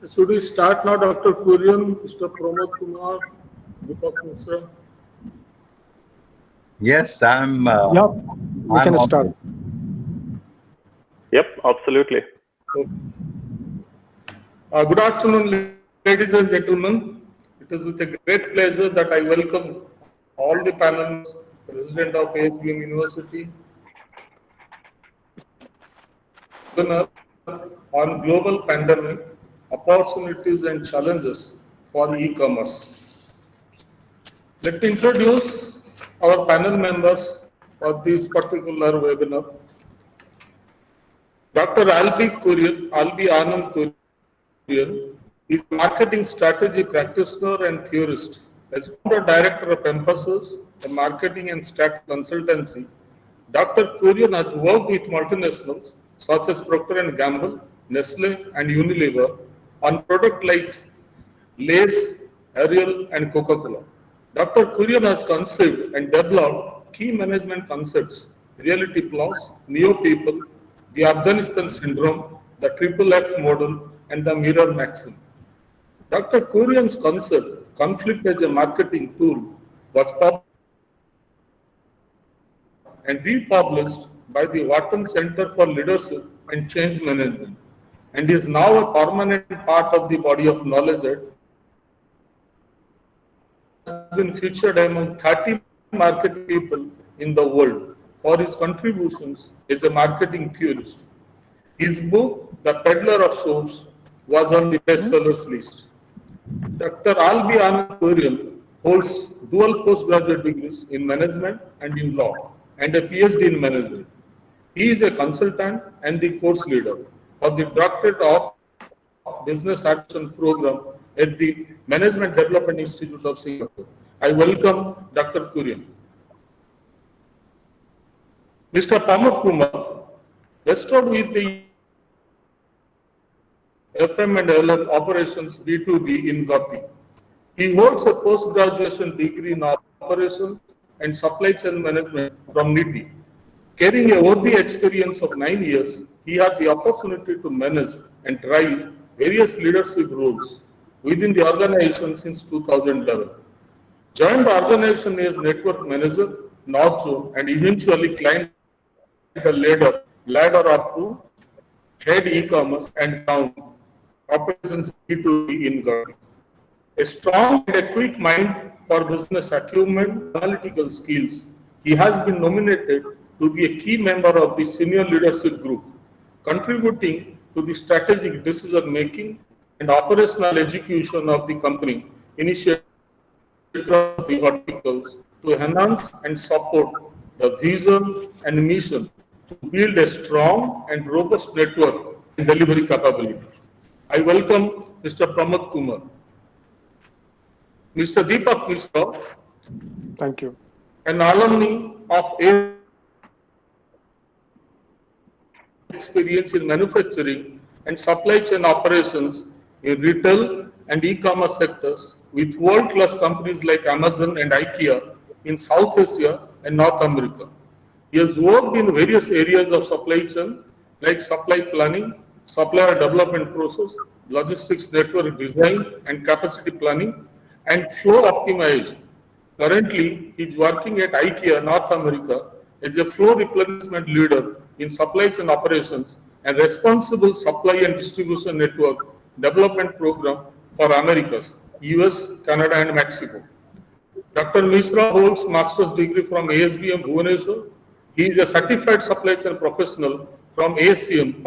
Should we start now, Dr. Kurian, Mr. Pramod Kumar, Deepak Misra? Yes, I'm. We can start. Yep, absolutely. Good afternoon, ladies and gentlemen. It is with a great pleasure that I welcome all the panelists, President of ASBM University, on global pandemic, opportunities and challenges for e-commerce. Let me introduce our panel members for this particular webinar. Dr. Albi Anand Kurian is a marketing strategy practitioner and theorist. As founder director of Emphasis, a marketing and strategy consultancy, Dr. Kurian has worked with multinationals such as Procter & Gamble, Nestle, and Unilever on products like Lay's, Ariel, and Coca-Cola. Dr. Kurian has conceived and developed key management concepts, reality plus, neo people, the Afghanistan syndrome, the triple F model, and the mirror maxim. Dr. Kurian's concept, conflict as a marketing tool, was published and republished by the Wharton Center for Leadership and Change Management, and is now a permanent part of the body of knowledge. It has been featured among 30 marketing people in the world for his contributions as a marketing theorist. His book, The Peddler of Soaps, was on the bestsellers list. Dr. Albi Anand Kurian holds dual postgraduate degrees in management and in law, and a PhD in management. He is a consultant and the course leader of the Doctorate of Business Action Program at the Management Development Institute of Singapore. I welcome Dr. Kurian. Mr. Pramod Kumar, bestowed with the FM and LM operations B2B in Gautam. He holds a post-graduation degree in operations and supply chain management from NITI. Carrying a worthy experience of 9 years, he had the opportunity to manage and drive various leadership roles within the organization since 2011. Joined the organization as network manager, North Zone, and eventually climbed the ladder up to head e-commerce and ground operations B2B in Gautam. A strong and a quick mind for business acumen, analytical skills, he has been nominated to be a key member of the senior leadership group, contributing to the strategic decision-making and operational execution of the company initiative of the verticals to enhance and support the vision and mission to build a strong and robust network and delivery capability. I welcome Mr. Pramod Kumar. Mr. Deepak Misra, Thank you. an alumni of experience in manufacturing and supply chain operations in retail and e-commerce sectors with world-class companies like Amazon and IKEA in South Asia and North America. He has worked in various areas of supply chain like supply planning, supplier development process, logistics network design and capacity planning, and flow optimization. Currently, he is working at IKEA North America as a flow replenishment leader in supply chain operations and responsible supply and distribution network development program for Americas, US, Canada, and Mexico. Dr. Misra holds master's degree from ASBM Bhubaneswar. He is a certified supply chain professional from ASCM,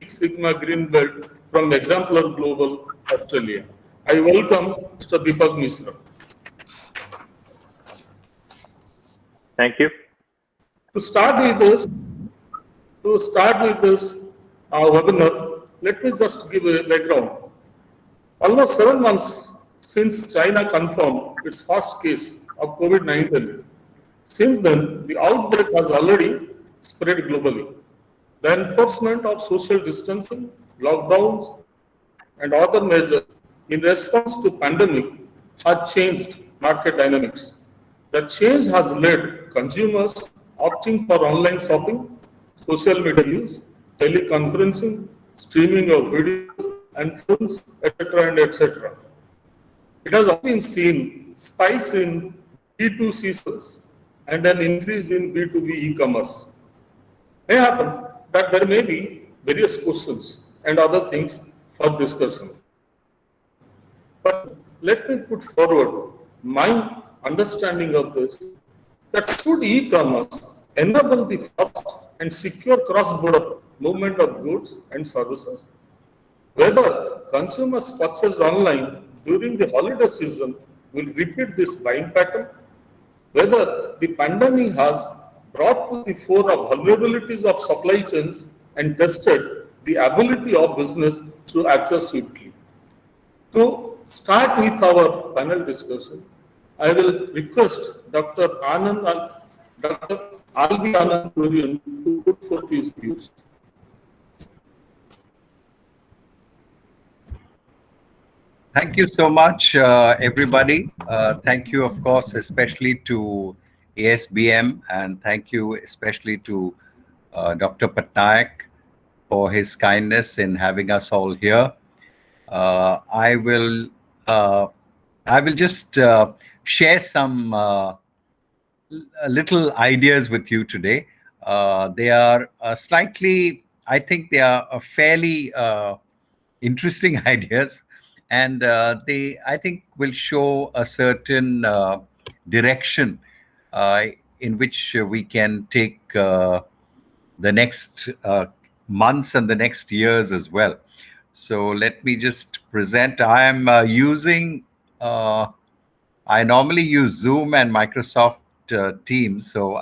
Six Sigma Green Belt from Exemplar Global, Australia. I welcome Mr. Deepak Misra. Thank you. To start with this webinar, let me just give a background. Almost 7 months since China confirmed its first case of COVID-19. Since then, the outbreak has already spread globally. The enforcement of social distancing, lockdowns, and other measures in response to pandemic has changed market dynamics. The change has led consumers opting for online shopping, social media use, teleconferencing, streaming of videos and films, etc. and etc. It has also been seen spikes in B2C sales and an increase in B2B e-commerce. May happen that there may be various questions and other things for discussion. But let me put forward my understanding of this, that should e-commerce enable the fast and secure cross-border movement of goods and services, whether consumers purchased online during the holiday season will repeat this buying pattern, whether the pandemic has brought to the fore of vulnerabilities of supply chains and tested the ability of business to access swiftly. To start with our panel discussion, I will request Dr. Dr. R.B. Anand to put forth his views. Thank you so much, everybody. Thank you, of course, especially to ASBM, and thank you especially to Dr. Pattanayak for his kindness in having us all here. I will just share some little ideas with you today. They are slightly, I think they are fairly interesting ideas, and they, I think, will show a certain direction in which we can take the next months and the next years as well. So let me just present. I am using, I normally use Zoom and Microsoft Teams. So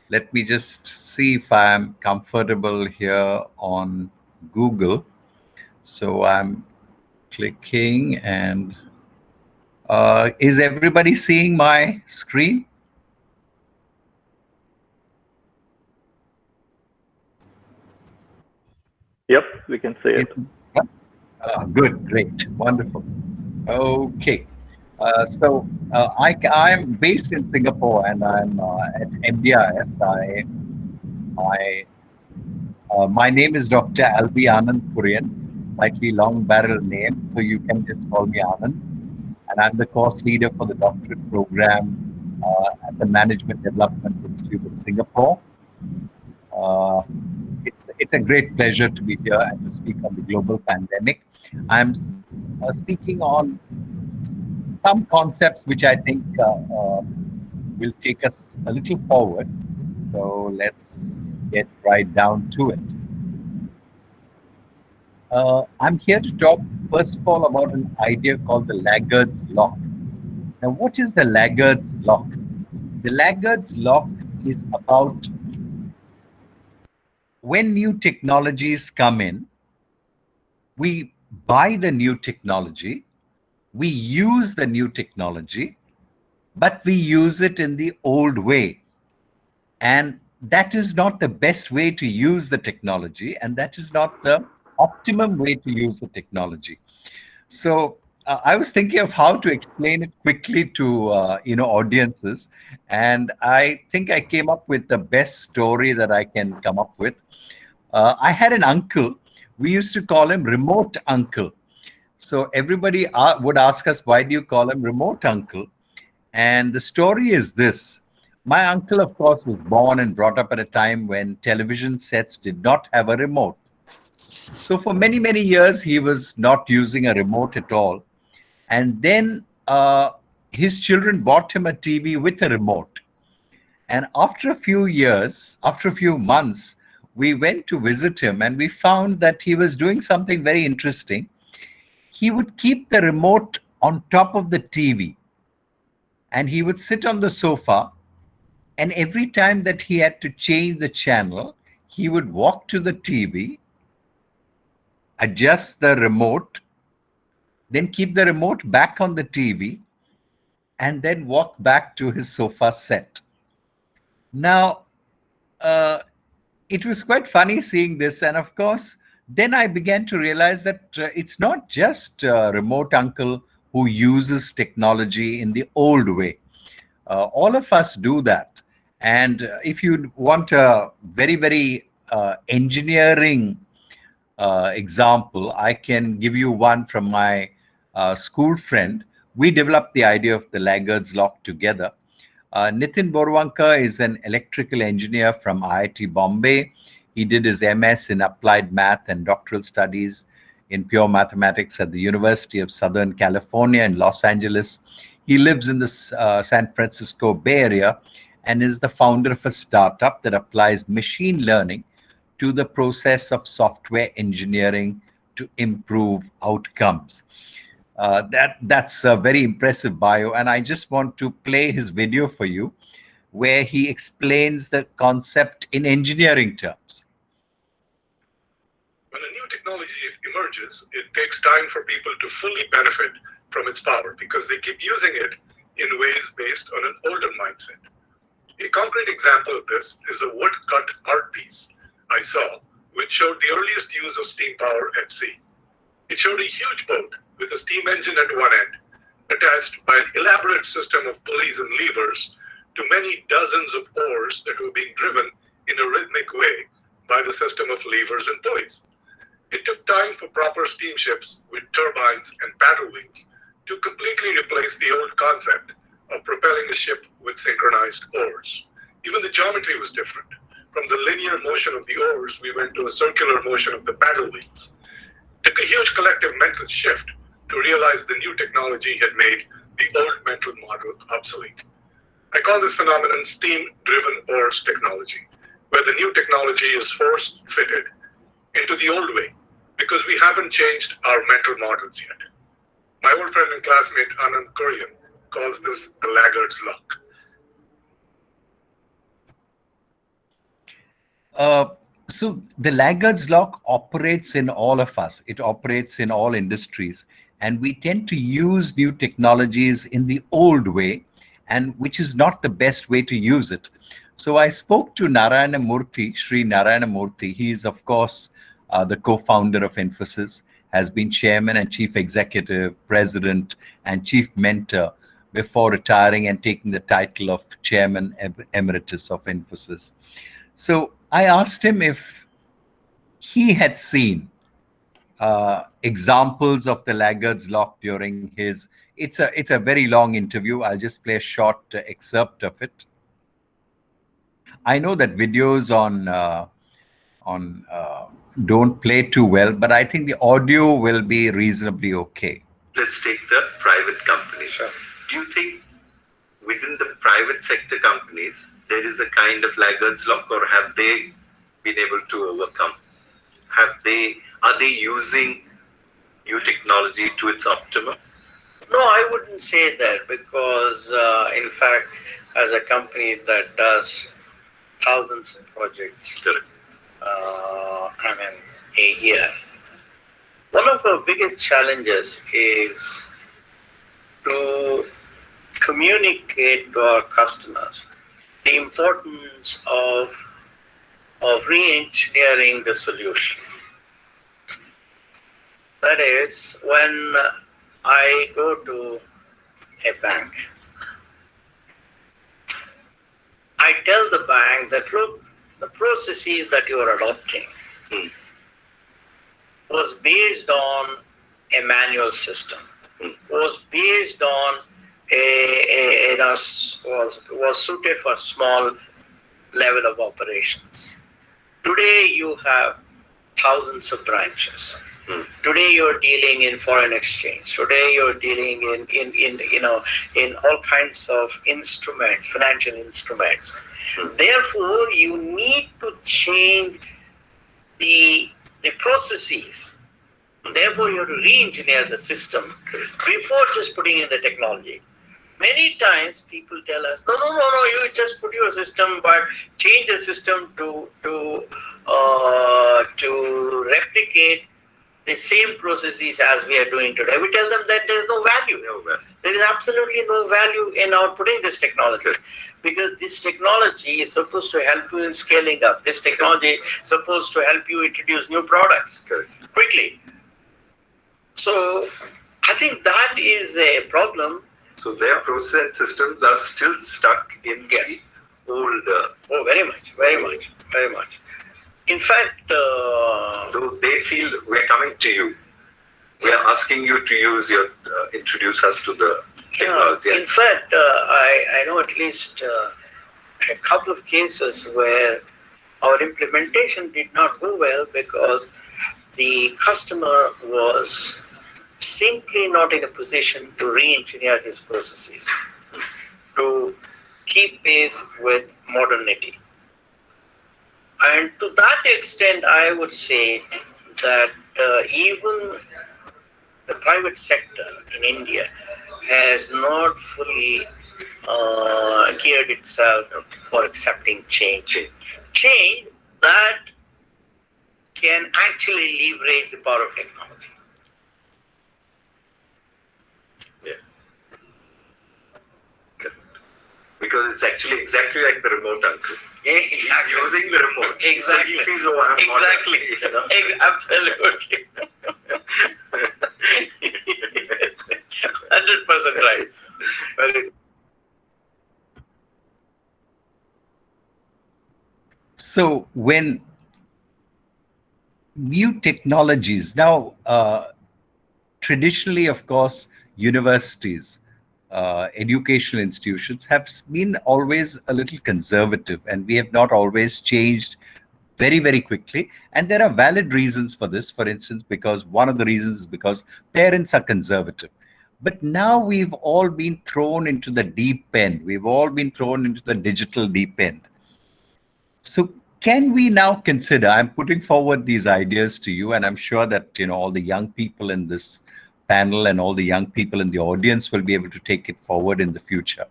let me just see if I'm comfortable here on Google. So I'm clicking, and is everybody seeing my screen? Yep, we can see it. Good, great, wonderful. Okay, so I am based in Singapore, and I'm at MDIS. My name is Dr. R.B. Anand, slightly long barrel name, so you can just call me Anand. And I'm the course leader for the doctorate program at the Management Development Institute of Singapore. It's a great pleasure to be here and to speak on the global pandemic. I'm speaking on some concepts which I think will take us a little forward. So let's get right down to it. I'm here to talk, first of all, about an idea called the Laggard's Lock. Now, what is the Laggard's Lock? The Laggard's Lock is about when new technologies come in, we buy the new technology, we use the new technology, but we use it in the old way. And that is not the best way to use the technology, and that is not the optimum way to use the technology. So I was thinking of how to explain it quickly to audiences, and I think I came up with the best story that I can come up with. I had an uncle. We used to call him Remote Uncle. So everybody would ask us, why do you call him Remote Uncle? And the story is this. My uncle, of course, was born and brought up at a time when television sets did not have a remote. So for many, many years, he was not using a remote at all. And then his children bought him a TV with a remote. And after a few years, after a few months, we went to visit him, and we found that he was doing something very interesting. He would keep the remote on top of the TV, and he would sit on the sofa, and every time that he had to change the channel, he would walk to the TV, adjust the remote, then keep the remote back on the TV, and then walk back to his sofa set. Now, it was quite funny seeing this, and of course, then I began to realize that it's not just Remote Uncle who uses technology in the old way. All of us do that. And if you want a very, very engineering example, I can give you one from my school friend. We developed the idea of the Laggard's lock together. Nitin Borwanka is an electrical engineer from IIT Bombay. He did his MS in applied math and doctoral studies in pure mathematics at the University of Southern California in Los Angeles. He lives in the San Francisco Bay Area and is the founder of a startup that applies machine learning to the process of software engineering to improve outcomes. That's a very impressive bio, and I just want to play his video for you where he explains the concept in engineering terms. When a new technology emerges, it takes time for people to fully benefit from its power because they keep using it in ways based on an older mindset. A concrete example of this is a woodcut art piece I saw, which showed the earliest use of steam power at sea. It showed a huge boat with a steam engine at one end, attached by an elaborate system of pulleys and levers to many dozens of oars that were being driven in a rhythmic way by the system of levers and pulleys. It took time for proper steamships with turbines and paddle wheels to completely replace the old concept of propelling a ship with synchronized oars. Even the geometry was different. From the linear motion of the oars, we went to a circular motion of the paddle wheels. It took a huge collective mental shift to realize the new technology had made the old mental model obsolete. I call this phenomenon steam-driven oars technology, where the new technology is force-fitted into the old way because we haven't changed our mental models yet. My old friend and classmate Anand Kurian calls this the Laggard's lock. So the Laggard's lock operates in all of us. It operates in all industries. And we tend to use new technologies in the old way, and which is not the best way to use it. So I spoke to Narayana Murthy, Sri Narayana Murthy. He is, of course, the co-founder of Infosys, has been chairman and chief executive, president, and chief mentor before retiring and taking the title of chairman emeritus of Infosys. So I asked him if he had seen examples of the Laggard's lock during his. It's a very long interview. I'll just play a short excerpt of it. I know that videos on don't play too well, but I think the audio will be reasonably okay. Let's take the private companies. Sure. Do you think within the private sector companies there is a kind of Laggard's lock, or have they been able to overcome? Are they using new technology to its optimum? No, I wouldn't say that because, in fact, as a company that does thousands of projects, a year, one of our biggest challenges is to communicate to our customers the importance of re-engineering the solution. That is, when I go to a bank, I tell the bank that, look, the processes that you are adopting was based on a manual system, was based on was suited for small level of operations. Today you have thousands of branches. Today you're dealing in foreign exchange. Today you're dealing in all kinds of instruments, financial instruments. Therefore, you need to change the processes. Therefore, you have to re-engineer the system before just putting in the technology. Many times people tell us, no, you just put your system, but change the system to replicate the same processes as we are doing today. We tell them that there is no value. There is absolutely no value in our putting this technology, because this technology is supposed to help you in scaling up. This technology is supposed to help you introduce new products quickly. So I think that is a problem. So their process systems are still stuck in the old. Oh, very much. In fact, So they feel we're coming to you. We are asking you to use your, introduce us to the technology. in fact, I know at least a couple of cases where our implementation did not go well because the customer was simply not in a position to re-engineer his processes to keep pace with modernity. And to that extent, I would say that even the private sector in India has not fully geared itself for accepting change. Change that can actually leverage the power of technology. Because it's actually exactly like the remote uncle. Exactly. He's using the remote. Exactly. So he feels, oh, I'm Exactly. modern, you know? Absolutely. 100% right. Very. So when new technologies, now traditionally, of course, universities, educational institutions have been always a little conservative, and we have not always changed very, very quickly. And there are valid reasons for this. For instance, because one of the reasons is because parents are conservative. But now we've all been thrown into the deep end. We've all been thrown into the digital deep end. So can we now consider, I'm putting forward these ideas to you, and I'm sure that, you know, all the young people in this panel and all the young people in the audience will be able to take it forward in the future.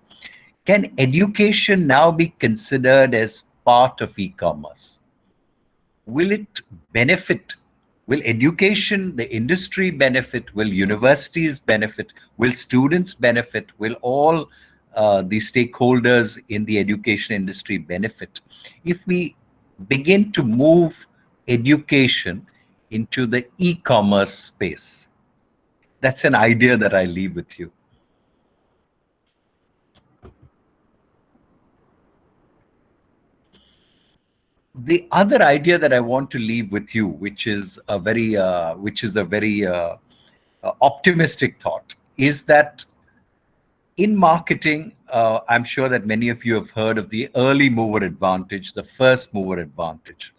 Can education now be considered as part of e-commerce? Will it benefit? Will education, the industry benefit? Will universities benefit? Will students benefit? Will all the stakeholders in the education industry benefit if we begin to move education into the e-commerce space? That's an idea that I leave with you. The other idea that I want to leave with you, which is a very optimistic thought, is that in marketing, I'm sure that many of you have heard of the early mover advantage, the first mover advantage,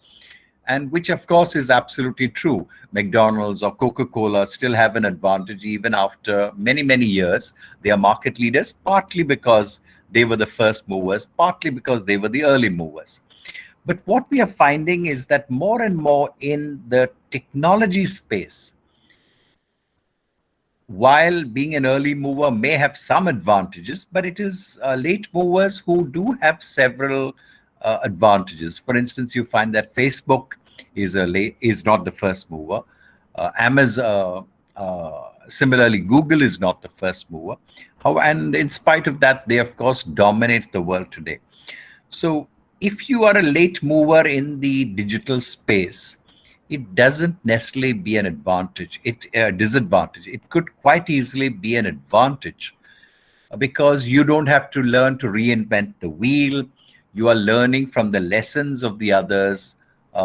and which of course is absolutely true. McDonald's or Coca-Cola still have an advantage even after many, many years. They are market leaders, partly because they were the first movers, partly because they were the early movers. But what we are finding is that more and more in the technology space, while being an early mover may have some advantages, but it is late movers who do have several advantages. For instance, you find that Facebook is not the first mover. Amazon, similarly, Google is not the first mover. And in spite of that, they of course dominate the world today. So if you are a late mover in the digital space, it doesn't necessarily be an advantage. Disadvantage. It could quite easily be an advantage because you don't have to learn to reinvent the wheel. You are learning from the lessons of the others.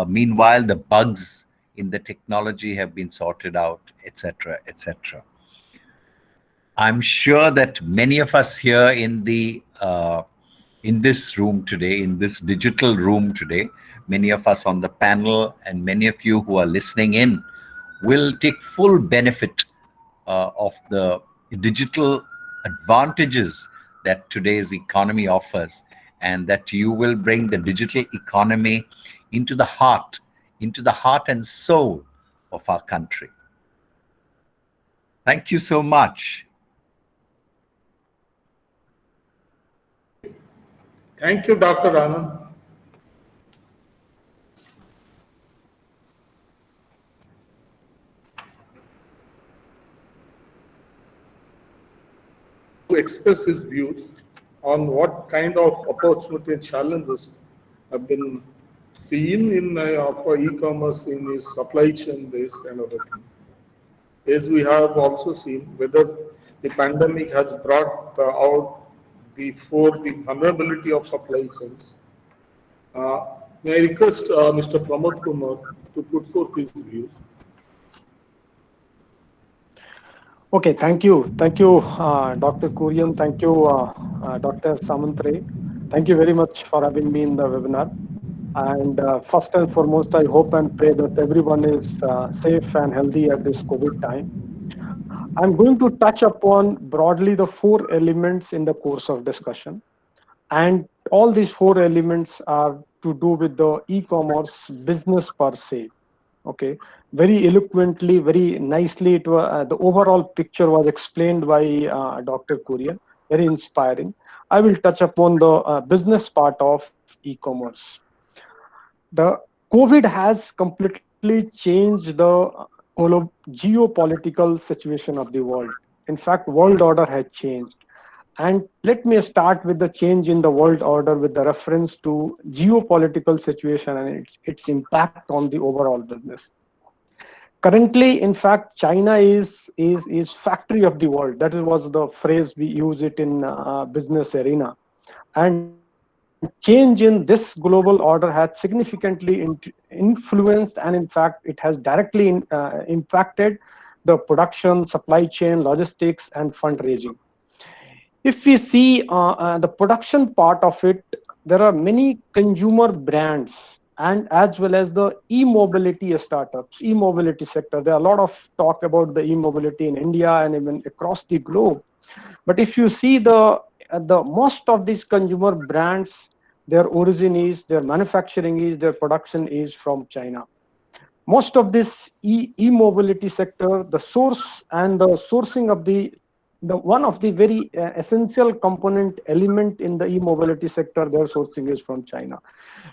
Meanwhile, the bugs in the technology have been sorted out, etc., etc. I'm sure that many of us here in this room today, in this digital room today, many of us on the panel and many of you who are listening in will take full benefit of the digital advantages that today's economy offers, and that you will bring the digital economy into the heart and soul of our country. Thank you so much. Thank you, Dr. Anand. To express his views on what kind of opportunity and challenges have been seen in for e-commerce in his supply chain base and other things. As we have also seen, whether the pandemic has brought out the vulnerability of supply chains, May I request Mr. Pramod Kumar to put forth his views? Okay, thank you. Thank you, Dr. Kurian. Thank you, Dr. Samantre. Thank you very much for having me in the webinar. And first and foremost, I hope and pray that everyone is safe and healthy at this COVID time. I'm going to touch upon broadly the 4 elements in the course of discussion. And all these 4 elements are to do with the e-commerce business per se. Okay, very eloquently, very nicely. The overall picture was explained by Dr. Kurian. Very inspiring. I will touch upon the business part of e-commerce. The COVID has completely changed the geopolitical situation of the world. In fact, world order has changed. And let me start with the change in the world order with the reference to geopolitical situation and its impact on the overall business. Currently, in fact, China is factory of the world. That was the phrase we use it in business arena. And change in this global order has significantly influenced, and in fact, it has directly impacted the production, supply chain, logistics, and fundraising. If we see the production part of it, there are many consumer brands and as well as the e-mobility startups, e-mobility sector. There are a lot of talk about the e-mobility in India and even across the globe. But if you see the most of these consumer brands, their origin is, their manufacturing is, their production is from China. Most of this e-mobility sector, the source and the sourcing of the one of the very essential component element in the e-mobility sector, their sourcing is from China.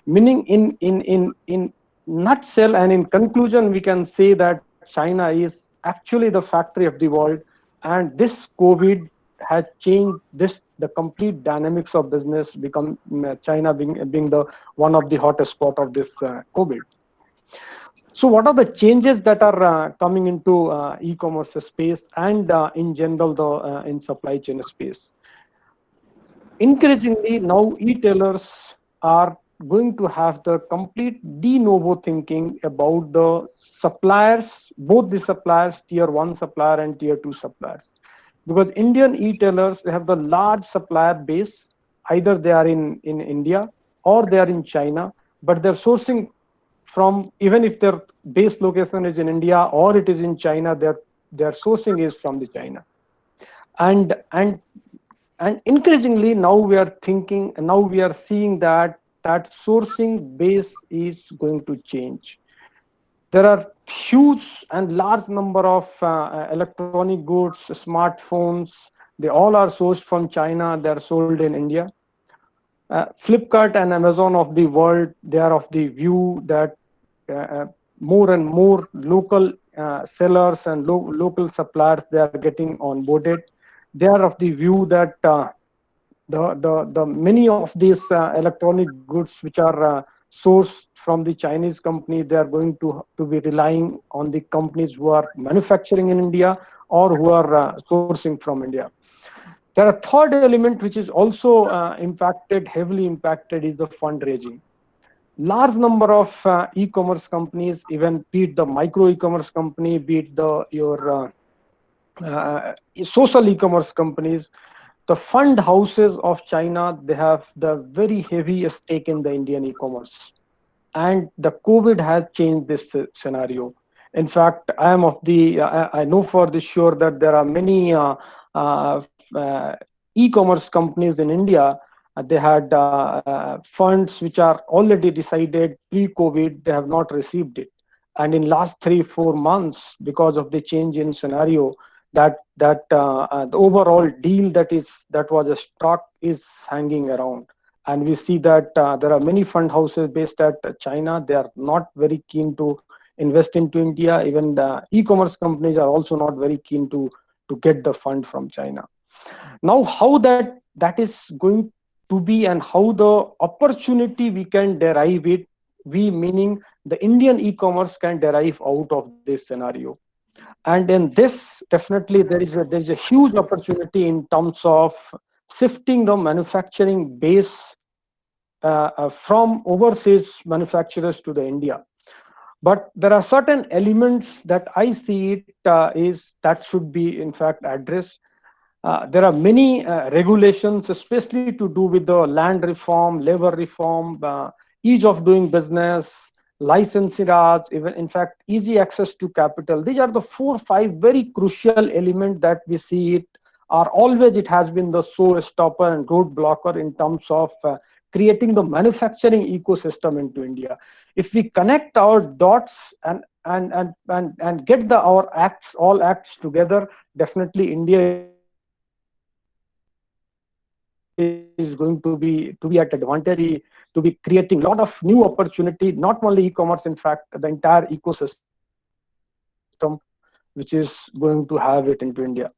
Meaning in nutshell and in conclusion, we can say that China is actually the factory of the world, and this COVID has changed the complete dynamics of business, become China being the one of the hottest spot of this COVID. So what are the changes that are coming into e-commerce space and in general in supply chain space? Increasingly now e-tailers are going to have the complete de novo thinking about the suppliers, both the suppliers, tier 1 supplier and tier 2 suppliers. Because Indian e-tailers, they have the large supplier base, either they are in India or they are in China, but they're sourcing from, even if their base location is in India or it is in China, their sourcing is from the China. And increasingly now we are seeing that sourcing base is going to change. There are huge and large number of electronic goods, smartphones, they all are sourced from China, they are sold in India. Flipkart and Amazon of the world, they are of the view that more and more local sellers and local suppliers, they are getting onboarded. They are of the view that the many of these electronic goods which are sourced from the Chinese company, they are going to be relying on the companies who are manufacturing in India or who are sourcing from India. There are a third element which is also heavily impacted is the fundraising. Large number of e-commerce companies, even be it the micro e-commerce company, be it your social e-commerce companies, the fund houses of China, they have the very heavy stake in the Indian e-commerce. And the COVID has changed this scenario. In fact, I know for the sure that there are many e-commerce companies in India. They had funds which are already decided pre-COVID, they have not received it. And in last 3-4 months, because of the change in scenario, the overall deal that was struck is hanging around. And we see that there are many fund houses based at China. They are not very keen to invest into India. Even the e-commerce companies are also not very keen to get the fund from China. Now, how that is going to be and how the opportunity we can derive it, meaning the Indian e-commerce can derive out of this scenario. And in this, definitely there is a huge opportunity in terms of shifting the manufacturing base from overseas manufacturers to the India. But there are certain elements that I see is that should be in fact addressed. There are many regulations, especially to do with the land reform, labor reform, ease of doing business, licensing laws, even in fact easy access to capital. These are the 4-5 very crucial elements that we see it are always, it has been the showstopper and roadblocker in terms of creating the manufacturing ecosystem into India. If we connect our dots and get our all acts together, definitely India is going to be at advantage, to be creating a lot of new opportunity, not only e-commerce, in fact, the entire ecosystem which is going to have it into India.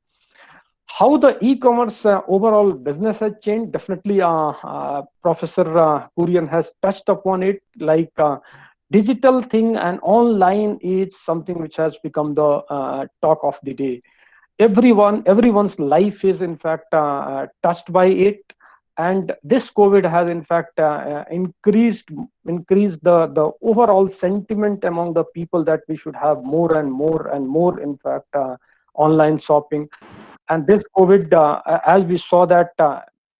How the e-commerce overall business has changed, definitely Professor Kurian has touched upon it, like digital thing and online is something which has become the talk of the day. Everyone's life is in fact touched by it, and this COVID has in fact increased the overall sentiment among the people that we should have more and more in fact online shopping. And this COVID, as we saw that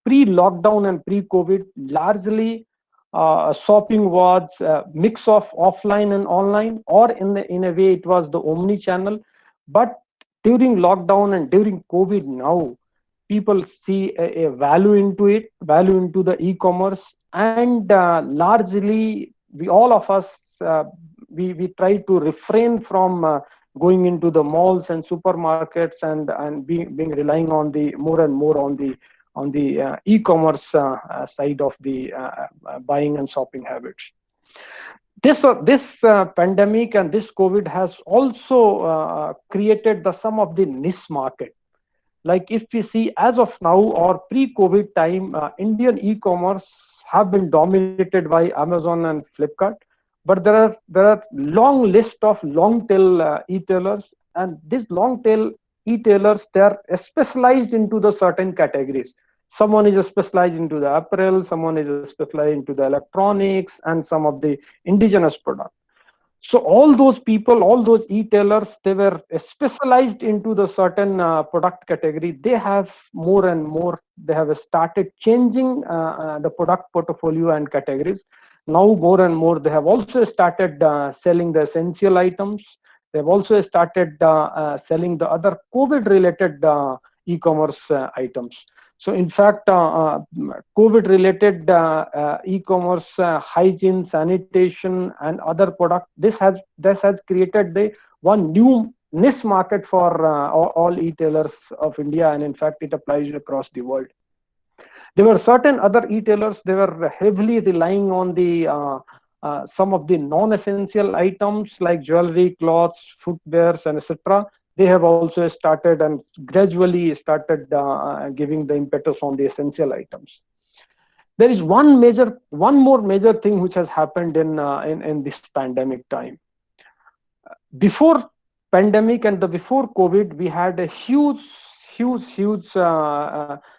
pre-lockdown and pre-COVID, largely shopping was a mix of offline and online, or in a way it was the omni-channel. But during lockdown and during COVID now, people see a value into it, value into the e-commerce, and largely all of us, we try to refrain from going into the malls and supermarkets and being relying on the more and more on the e-commerce side of the buying and shopping habits. This pandemic and this COVID has also created some of the niche market. Like if we see as of now or pre-COVID time, Indian e-commerce have been dominated by Amazon and Flipkart. But there are long list of long tail e-tailers, and these long tail e-tailers, they are specialized into the certain categories. Someone is specialized into the apparel, someone is specialized into the electronics, and some of the indigenous products. So all those people, all those e-tailers, they were specialized into the certain product category. They have more and more, they have started changing the product portfolio and categories. Now more and more, they have also started selling the essential items. They've also started selling the other COVID-related e-commerce items. So in fact, COVID-related e-commerce, hygiene, sanitation, and other products, this has created the one new niche market for all e-tailers of India, and in fact, it applies across the world. There were certain other e-tailers, they were heavily relying on the some of the non-essential items like jewelry, clothes, footwears, and etc. They have also started and gradually started giving the impetus on the essential items. There is one more major thing which has happened in this pandemic time. Before pandemic and before COVID, we had a huge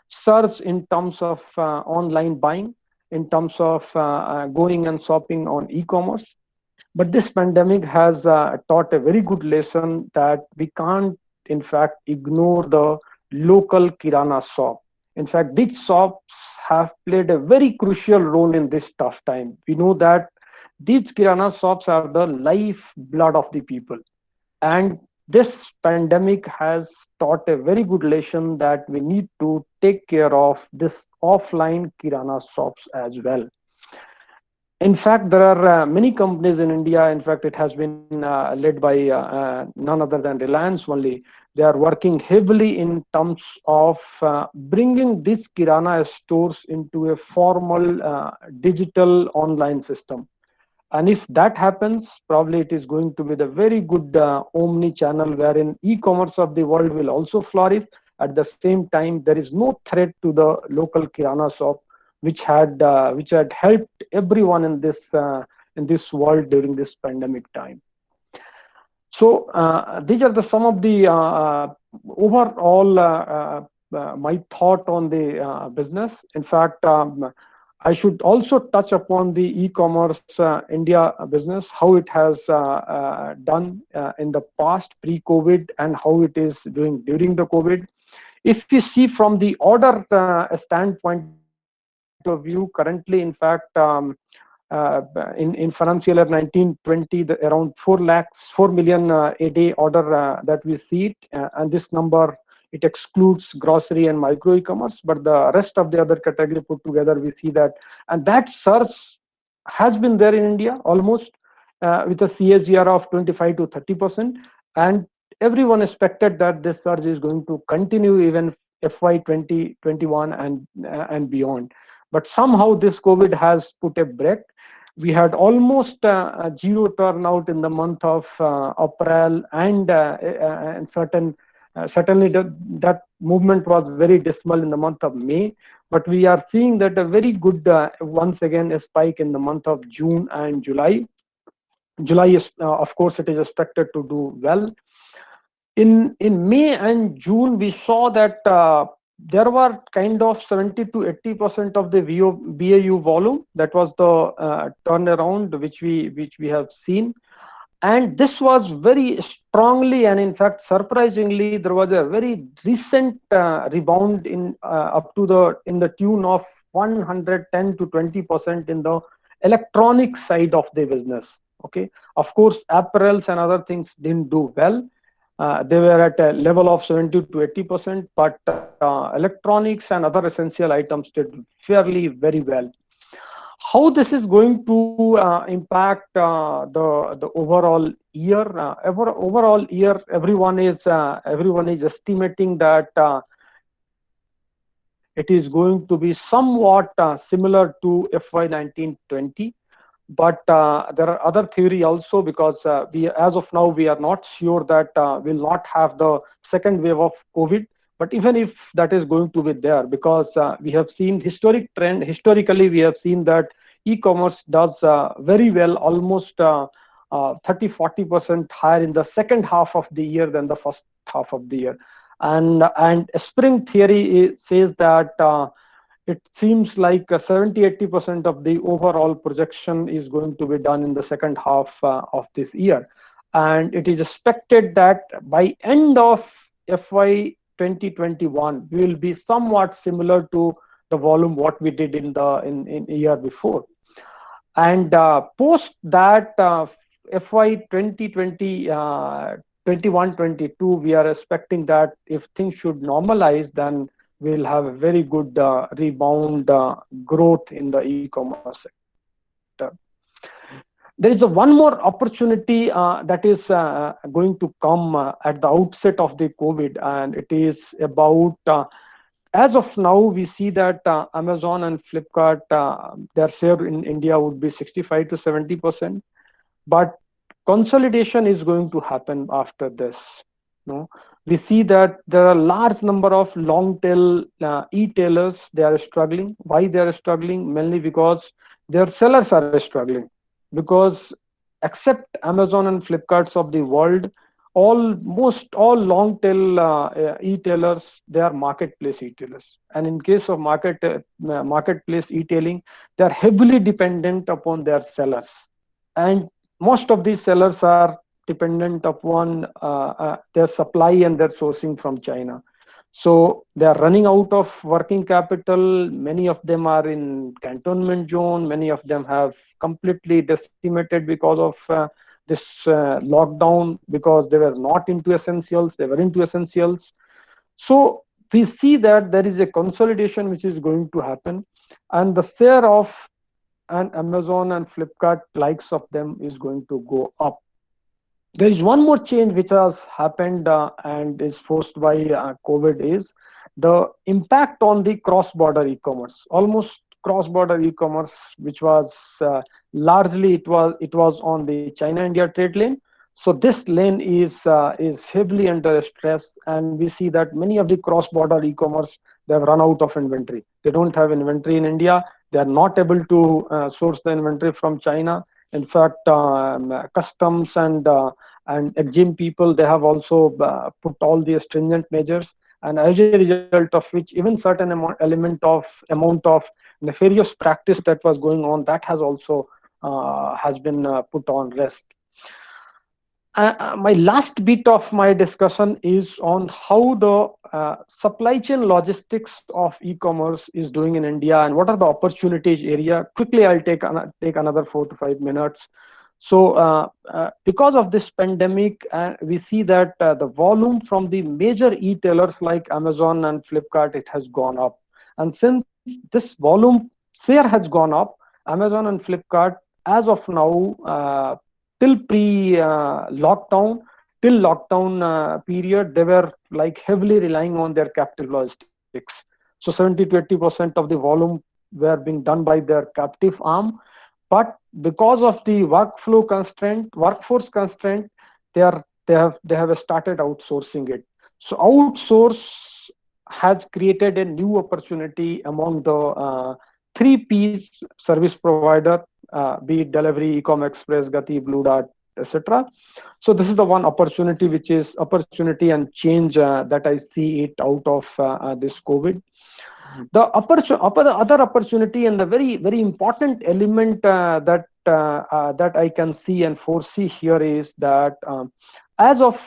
surge in terms of online buying, in terms of going and shopping on e-commerce. But this pandemic has taught a very good lesson that we can't, in fact, ignore the local kirana shop. In fact, these shops have played a very crucial role in this tough time. We know that these kirana shops are the lifeblood of the people. And this pandemic has taught a very good lesson that we need to take care of this offline kirana shops as well. In fact, there are many companies in India. In fact, it has been led by none other than Reliance only. They are working heavily in terms of bringing these kirana stores into a formal digital online system. And if that happens, probably it is going to be the very good omni-channel wherein e-commerce of the world will also flourish. At the same time, there is no threat to the local kirana shop, which had helped everyone in this world during this pandemic time. So these are some of the overall my thought on the business. In fact, I should also touch upon the e-commerce India business, how it has done in the past pre-COVID and how it is doing during the COVID. If you see from the order standpoint of view, currently, in fact, in financial year 1920, around 4 million a day order that we see it, and this number, it excludes grocery and micro e-commerce, but the rest of the other category put together, we see that, and that surge has been there in India almost with a CAGR of 25 to 30%, and everyone expected that this surge is going to continue even FY 2021 and beyond. But somehow this COVID has put a break. We had almost zero turnout in the month of April, and certainly that movement was very dismal in the month of May. But we are seeing that a very good, once again, a spike in the month of June and July. July is, of course, it is expected to do well. In May and June, we saw that there were kind of 70 to 80% of the BAU volume. That was the turnaround which we have seen, and this was very strongly, and in fact surprisingly, there was a very recent rebound in the tune of 110 to 20% in the electronic side of the business. Okay, of course, apparels and other things didn't do well. They were at a level of 70 to 80%, but electronics and other essential items did fairly very well. How this is going to impact the overall year? Overall year, everyone is estimating that it is going to be somewhat similar to FY 1920. But there are other theory also, because as of now, we are not sure that we'll not have the second wave of COVID. But even if that is going to be there, because we have seen historically, we have seen that e-commerce does very well, almost 30-40% higher in the second half of the year than the first half of the year. And spring theory says that it seems like 70-80% of the overall projection is going to be done in the second half of this year. And it is expected that by end of FY 2021, we will be somewhat similar to the volume what we did in the year before. And post that FY 2020, 21-22, we are expecting that if things should normalize, then we'll have a very good rebound growth in the e-commerce sector. There is one more opportunity that is going to come at the outset of the COVID, and it is about, as of now, we see that Amazon and Flipkart, their share in India would be 65 to 70%, but consolidation is going to happen after this. No? We see that there are a large number of long tail e-tailers. They are struggling. Why they are struggling? Mainly because their sellers are struggling. Because except Amazon and Flipkarts of the world, almost all long tail e-tailers, they are marketplace e-tailers. And in case of marketplace e-tailing, they are heavily dependent upon their sellers. And most of these sellers are dependent upon their supply and their sourcing from China. So they are running out of working capital. Many of them are in cantonment zone. Many of them have completely decimated because of this lockdown, because they were not into essentials. They were into essentials. So we see that there is a consolidation which is going to happen, and the share of Amazon and Flipkart, likes of them, is going to go up. There is one more change which has happened and is forced by COVID, is the impact on the cross-border e-commerce. Almost cross-border e-commerce, which was largely it was on the China-India trade lane. So this lane is heavily under stress, and we see that many of the cross-border e-commerce, they have run out of inventory. They don't have inventory in India. They are not able to source the inventory from China. In fact, customs and EXIM people, they have also put all the stringent measures, and as a result of which even certain amount of nefarious practice that was going on, that has also has been put on rest. My last bit of my discussion is on how the supply chain logistics of e-commerce is doing in India and what are the opportunities area. Quickly, I'll take another 4 to 5 minutes. So because of this pandemic, we see that the volume from the major e-tailers like Amazon and Flipkart, it has gone up. And since this volume share has gone up, Amazon and Flipkart, as of now, till lockdown period, they were like heavily relying on their captive logistics. So 70 to 80% of the volume were being done by their captive arm. But because of the workforce constraint, they have started outsourcing it. So outsource has created a new opportunity among the 3Ps service provider, be it delivery, Ecom Express, Gati, Blue Dart, etc. So this is the one opportunity, which is opportunity and change that I see it out of this COVID. The other opportunity and the very important element that I can see and foresee here is that as of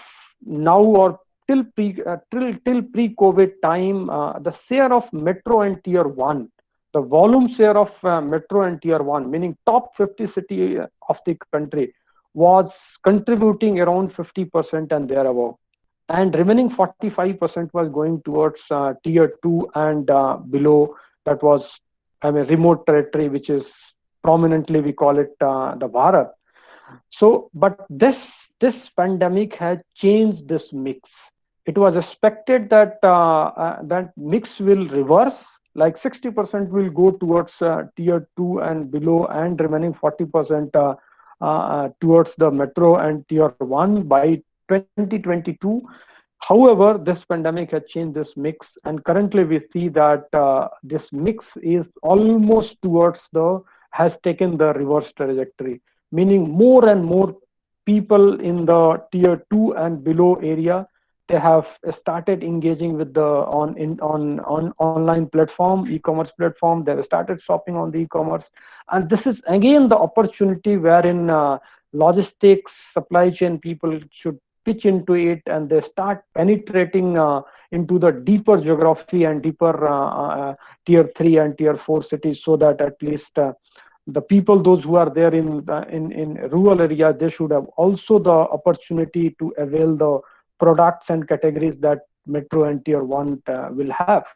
now or till pre-COVID time, the share of metro and tier 1, the volume share of metro and tier 1, meaning top 50 city of the country, was contributing around 50% and thereabout. And remaining 45% was going towards tier 2 and below. That was remote territory, which is prominently we call it the Bharat. So, but this pandemic has changed this mix. It was expected that that mix will reverse, like 60% will go towards tier 2 and below, and remaining 40% towards the metro and tier 1 by 2022. However, this pandemic has changed this mix, and currently we see that this mix is almost has taken the reverse trajectory, meaning more and more people in the tier 2 and below area, they have started engaging with the online platform, e-commerce platform. They have started shopping on the e-commerce, and this is again the opportunity wherein logistics, supply chain people should pitch into it, and they start penetrating into the deeper geography and deeper tier 3 and tier 4 cities, so that at least the people, those who are there in rural area, they should have also the opportunity to avail the products and categories that metro and tier 1 will have.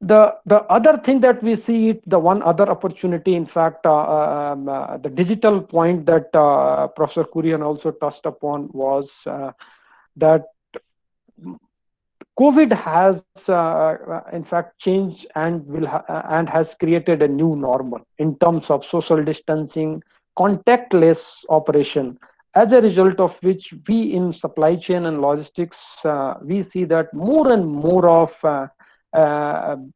The other thing that we see, the one other opportunity, in fact, the digital point that Professor Kurian also touched upon was that COVID has, in fact, changed and and has created a new normal in terms of social distancing, contactless operation. As a result of which, we in supply chain and logistics, we see that more and more of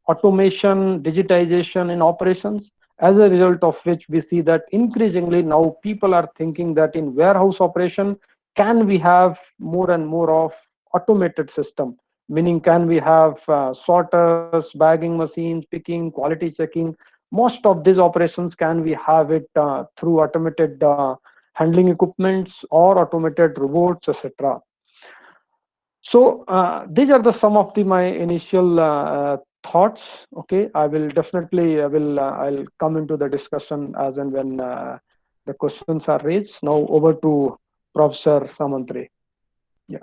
automation, digitization in operations. As a result of which, we see that increasingly now people are thinking that in warehouse operation, can we have more and more of automated system? Meaning, can we have sorters, bagging machines, picking, quality checking? Most of these operations, can we have it through automated handling equipments or automated robots, etc. So these are some of my initial thoughts. Okay, I will definitely I'll come into the discussion as and when the questions are raised. Now over to Professor Samantri. Yeah.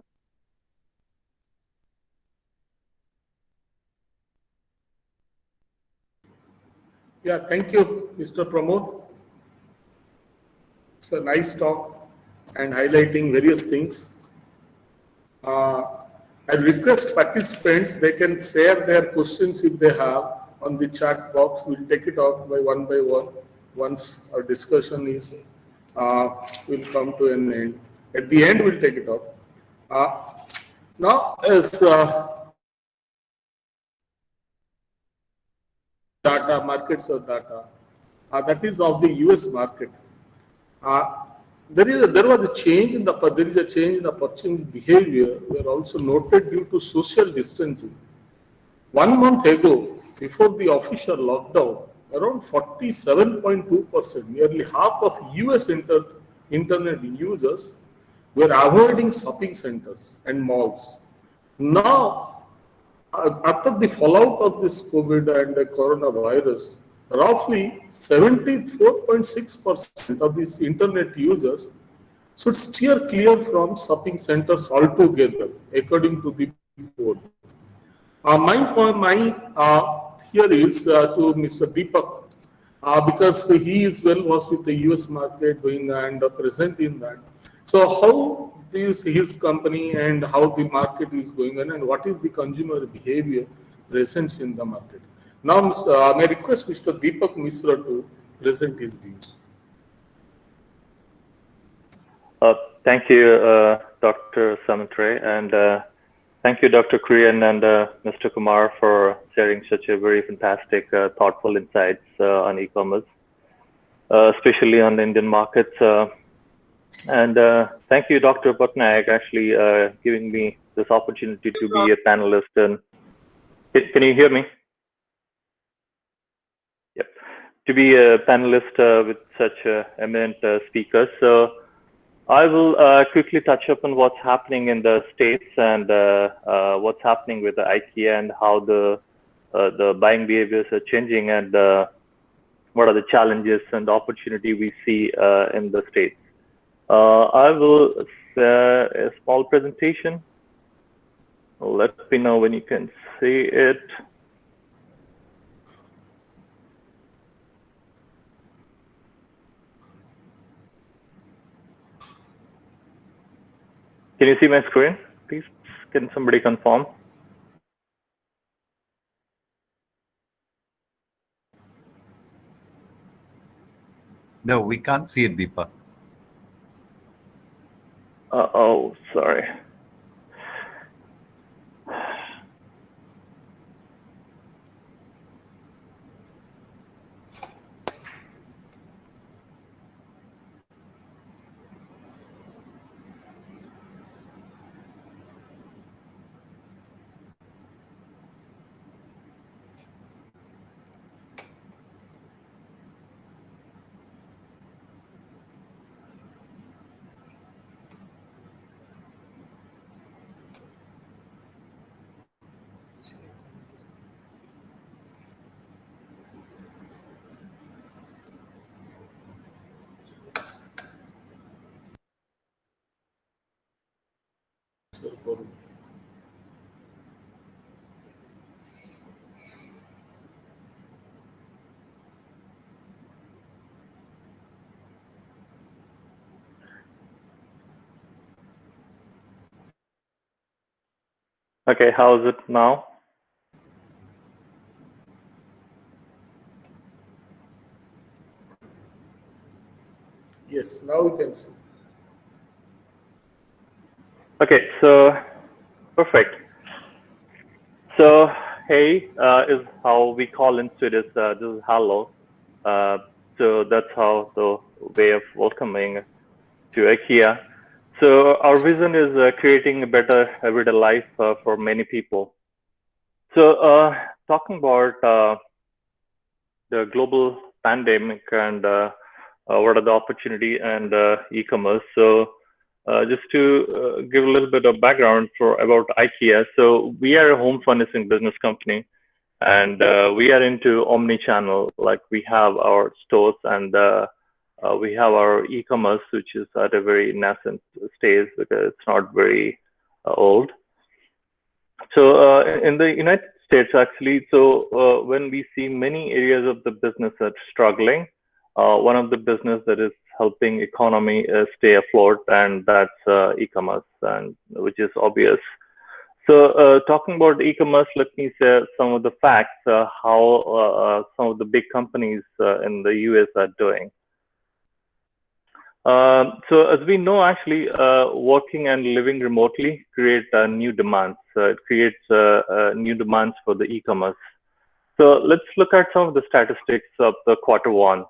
Yeah, thank you, Mr. Pramod. It's a nice talk and highlighting various things. I request participants, they can share their questions if they have on the chat box. We'll take it out by one once our discussion is will come to an end. At the end, we'll take it out. Now, as data, markets of data, that is of the US market. there was a change in the purchasing behavior were also noted due to social distancing. 1 month ago, before the official lockdown, around 47.2%, nearly half of US internet users were avoiding shopping centers and malls. Now, after the fallout of this COVID and the coronavirus, roughly 74.6% of these internet users should steer clear from shopping centers altogether, according to the report. My theory is to Mr. Deepak, because he is well versed with the US market doing and present in that. So how his company and how the market is going on and what is the consumer behavior present in the market. Now, may I request Mr. Deepak Misra to present his views. Thank you, Dr. Samatre, and thank you, Dr. Kurian and Mr. Kumar, for sharing such a very fantastic, thoughtful insights on e-commerce, especially on the Indian markets. And thank you, Dr. Pattanayak, actually giving me this opportunity to be a panelist. And can you hear me? Yep. To be a panelist with such eminent speakers. So I will quickly touch upon what's happening in the States and what's happening with the IKEA and how the buying behaviors are changing and what are the challenges and opportunity we see in the States. I will share a small presentation. Let me know when you can see it. Can you see my screen, please? Can somebody confirm? No, we can't see it, Deepak. Oh, sorry. Okay, how is it now? Yes, now we can see. Okay, so perfect. So hey is how we call in Swedish. This is hello. So that's how the way of welcoming to IKEA. So our vision is creating a better everyday life for many people. So talking about the global pandemic and what are the opportunity and e-commerce. So just to give a little bit of background about IKEA. So we are a home furnishing business company, and we are into omni-channel. Like we have our stores and we have our e-commerce, which is at a very nascent stage because it's not very old. So in the United States, actually, so when we see many areas of the business that are struggling, one of the business that is helping economy stay afloat, and that's e-commerce, and which is obvious. So talking about e-commerce, let me share some of the facts, how some of the big companies in the US are doing. So as we know, actually, working and living remotely create new demands. It creates new demands for the e-commerce. So let's look at some of the statistics of the Q1.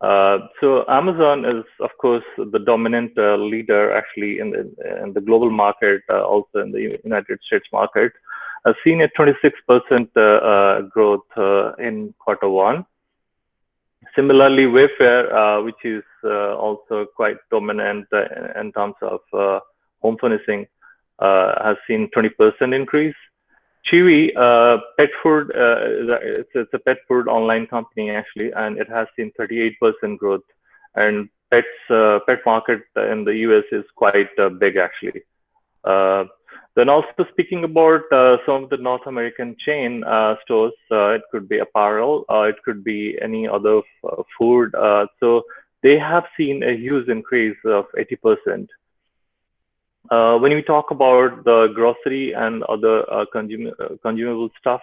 So Amazon is, of course, the dominant leader actually in the global market, also in the United States market. Has seen a 26% growth in Q1. Similarly, Wayfair, which is also quite dominant in terms of home furnishing, has seen 20% increase. Chewy, pet food, it's a pet food online company actually, and it has seen 38% growth. And pet market in the US is quite big actually. Then also speaking about some of the North American chain stores, it could be apparel, it could be any other food. So they have seen a huge increase of 80%. When we talk about the grocery and other consumable stuff,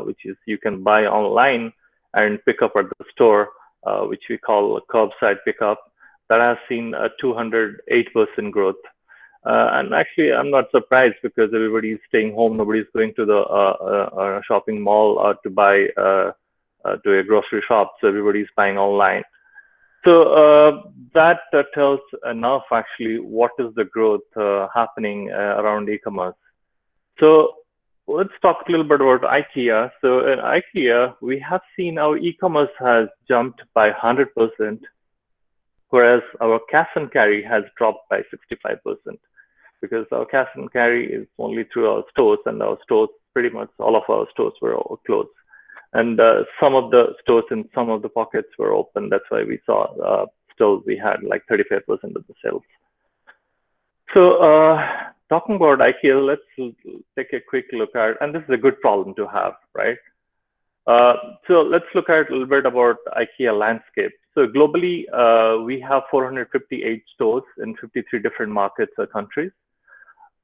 which is you can buy online and pick up at the store, which we call curbside pickup, that has seen a 208% growth. And actually, I'm not surprised because everybody's staying home. Nobody's going to the shopping mall to buy to a grocery shop. So everybody's buying online. So that tells enough actually what is the growth happening around e-commerce. So let's talk a little bit about IKEA. So in IKEA, we have seen our e-commerce has jumped by 100%, whereas our cash and carry has dropped by 65%, because our cash and carry is only through our stores, and our stores, pretty much all of our stores were all closed. And some of the stores in some of the pockets were open. That's why we saw still we had like 35% of the sales. So talking about IKEA, let's take a quick look at, and this is a good problem to have, right? So let's look at a little bit about IKEA landscape. So globally, we have 458 stores in 53 different markets or countries.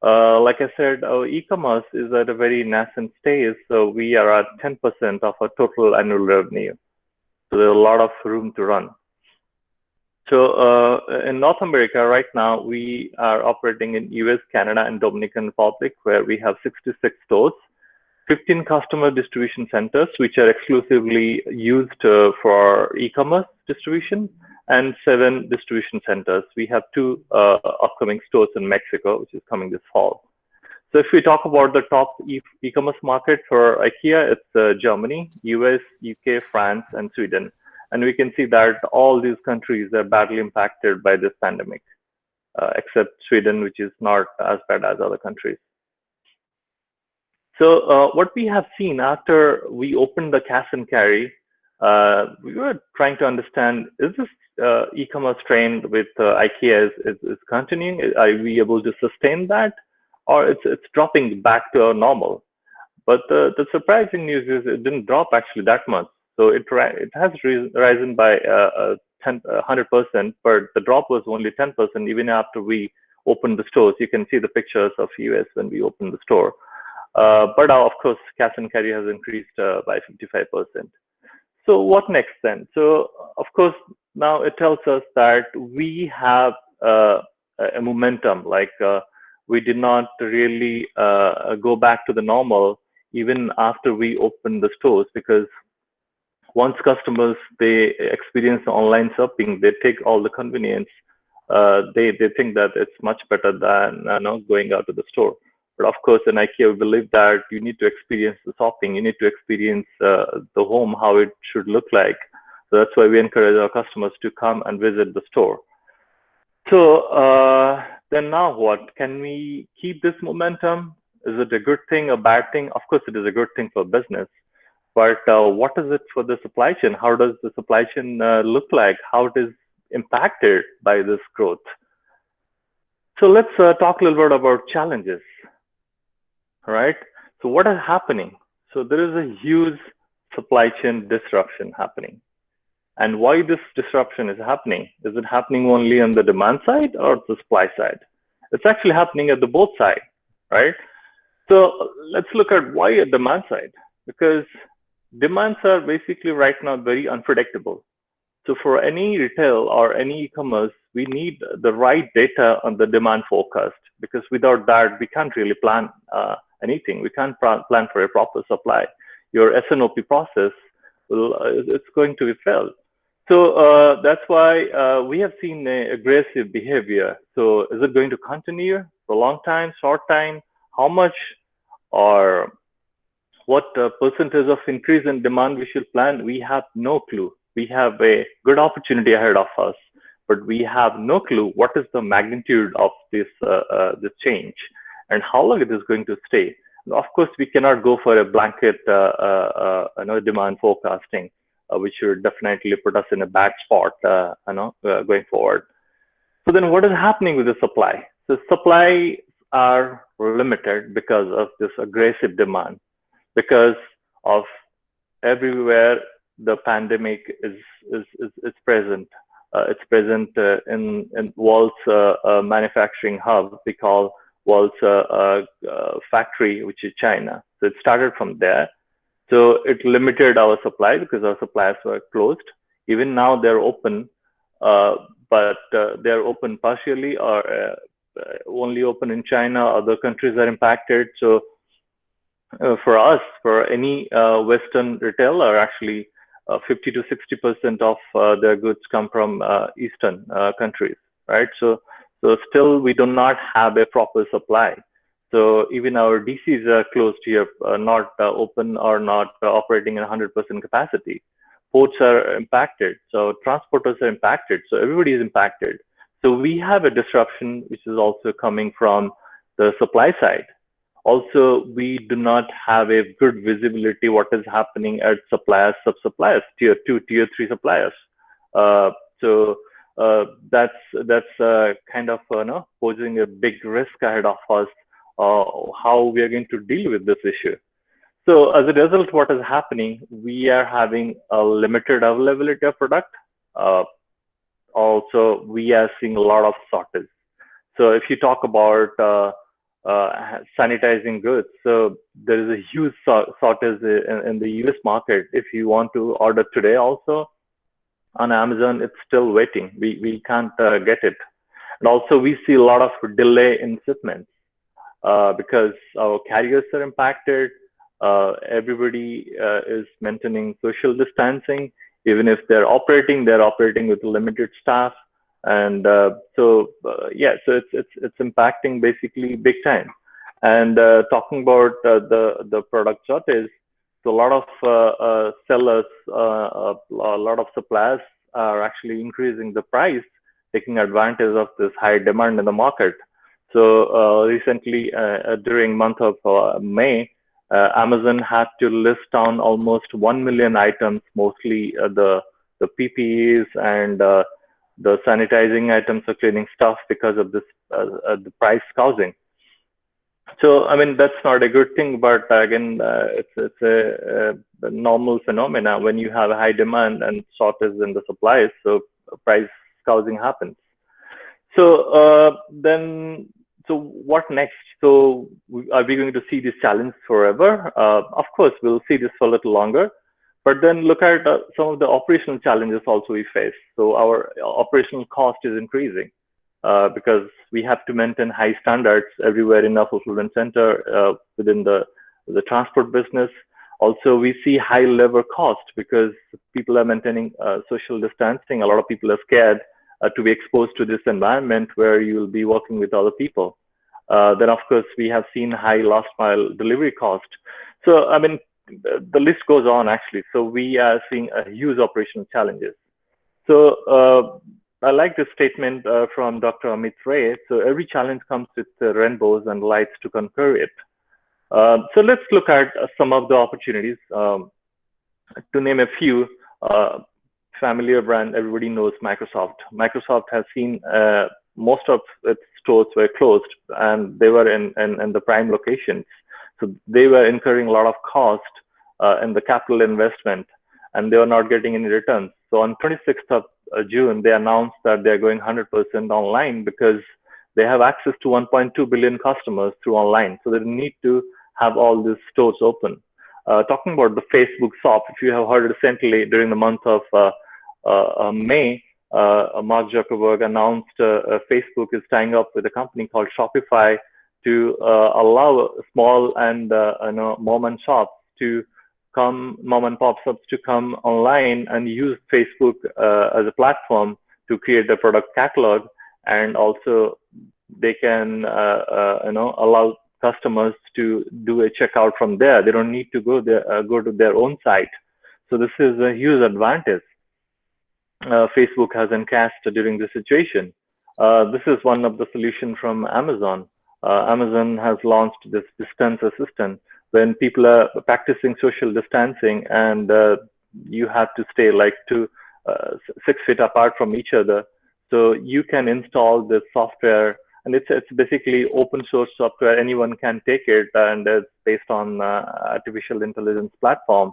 Like I said, our e-commerce is at a very nascent stage, so we are at 10% of our total annual revenue. So there's a lot of room to run. So in North America right now, we are operating in US, Canada, and Dominican Republic, where we have 66 stores, 15 customer distribution centers, which are exclusively used for e-commerce distribution, and 7 distribution centers. We have 2 upcoming stores in Mexico, which is coming this fall. So if we talk about the top e-commerce market for IKEA, it's Germany, US, UK, France, and Sweden. And we can see that all these countries are badly impacted by this pandemic, except Sweden, which is not as bad as other countries. So what we have seen after we opened the cash and carry, we were trying to understand, is this e-commerce trend with IKEA is continuing? Are we able to sustain that? Or it's dropping back to our normal? But the surprising news is it didn't drop actually that much. So it has risen by 100%, but the drop was only 10% even after we opened the stores. You can see the pictures of US when we opened the store. But of course, cash and carry has increased by 55%. So what next then? So of course, now it tells us that we have a momentum, like we did not really go back to the normal even after we opened the stores, because once customers, they experience online shopping, they take all the convenience. They think that it's much better than going out to the store. But of course, in IKEA, we believe that you need to experience the shopping. You need to experience the home, how it should look like. So that's why we encourage our customers to come and visit the store. So then now what? Can we keep this momentum? Is it a good thing, a bad thing? Of course, it is a good thing for business. But what is it for the supply chain? How does the supply chain look like? How it is impacted by this growth? So let's talk a little bit about challenges. All right. So what is happening? So there is a huge supply chain disruption happening. And why this disruption is happening? Is it happening only on the demand side or the supply side? It's actually happening at the both sides, right? So let's look at why at demand side, because demands are basically right now very unpredictable. So for any retail or any e-commerce, we need the right data on the demand forecast, because without that, we can't really plan anything. We can't plan for a proper supply. Your S&OP process, it's going to be failed. So that's why we have seen aggressive behavior. So is it going to continue for a long time, short time, how much, or what percentage of increase in demand we should plan? We have no clue. We have a good opportunity ahead of us, but we have no clue what is the magnitude of this change and how long it is going to stay. And of course, we cannot go for a blanket demand forecasting, which should definitely put us in a bad spot going forward. So then what is happening with the supply? The supply are limited because of this aggressive demand, because of everywhere the pandemic is present. It's present in world's manufacturing hub we call world's factory, which is China. So it started from there. So it limited our supply because our suppliers were closed. Even now they're open, but they're open partially or only open in China. Other countries are impacted. So for us, for any Western retailer, actually 50 to 60% of their goods come from Eastern countries, right? So still we do not have a proper supply. So even our DCs are closed here, not open or not operating at 100% capacity. Ports are impacted, so transporters are impacted, so everybody is impacted. So we have a disruption which is also coming from the supply side. Also, we do not have a good visibility what is happening at suppliers, sub-suppliers, tier 2, tier 3 suppliers. So that's kind of posing a big risk ahead of us, how we are going to deal with this issue. So as a result, what is happening, we are having a limited availability of product. Also, we are seeing a lot of shortage. So if you talk about sanitizing goods, so there is a huge shortage in the US market. If you want to order today also on Amazon, it's still waiting. We can't get it. And also we see a lot of delay in shipments because our carriers are impacted. Everybody is maintaining social distancing. Even if they're operating with limited staff. And so it's impacting basically big time. And talking about the product shortage, so a lot of sellers, a lot of suppliers are actually increasing the price, taking advantage of this high demand in the market. So recently, during month of May, Amazon had to list down almost 1 million items, mostly the PPEs and the sanitizing items or cleaning stuff because of this the price gouging. So I mean that's not a good thing, but again it's a normal phenomena when you have a high demand and shortage in the supplies, so price gouging happens. So so what next? So are we going to see this challenge forever? Of course, we'll see this for a little longer, but then look at some of the operational challenges also we face. So our operational cost is increasing because we have to maintain high standards everywhere in our fulfillment center within the transport business. Also, we see high labor cost because people are maintaining social distancing. A lot of people are scared to be exposed to this environment where you will be working with other people. Then, of course, we have seen high last mile delivery cost. So, I mean, the list goes on actually. So we are seeing a huge operational challenges. So I like this statement from Dr. Amit Ray. So every challenge comes with rainbows and lights to conquer it. So let's look at some of the opportunities. To name a few, familiar brand, everybody knows Microsoft. Microsoft has seen most of its stores were closed and they were in the prime locations. So they were incurring a lot of cost in the capital investment and they were not getting any returns. So on 26th of June, they announced that they're going 100% online because they have access to 1.2 billion customers through online. So they need to have all these stores open. Talking about the Facebook shop, if you have heard recently during the month of May, Mark Zuckerberg announced Facebook is tying up with a company called Shopify to allow small and mom and shops to mom and pop shops to come online and use Facebook as a platform to create the product catalog, and also they can allow customers to do a checkout from there. They don't need to go to their own site. So this is a huge advantage Facebook has encashed during this situation. This is one of the solutions from Amazon. Amazon has launched this distance assistant. When people are practicing social distancing and you have to stay like 6 feet apart from each other, so you can install this software, and it's basically open source software. Anyone can take it, and it's based on artificial intelligence platform.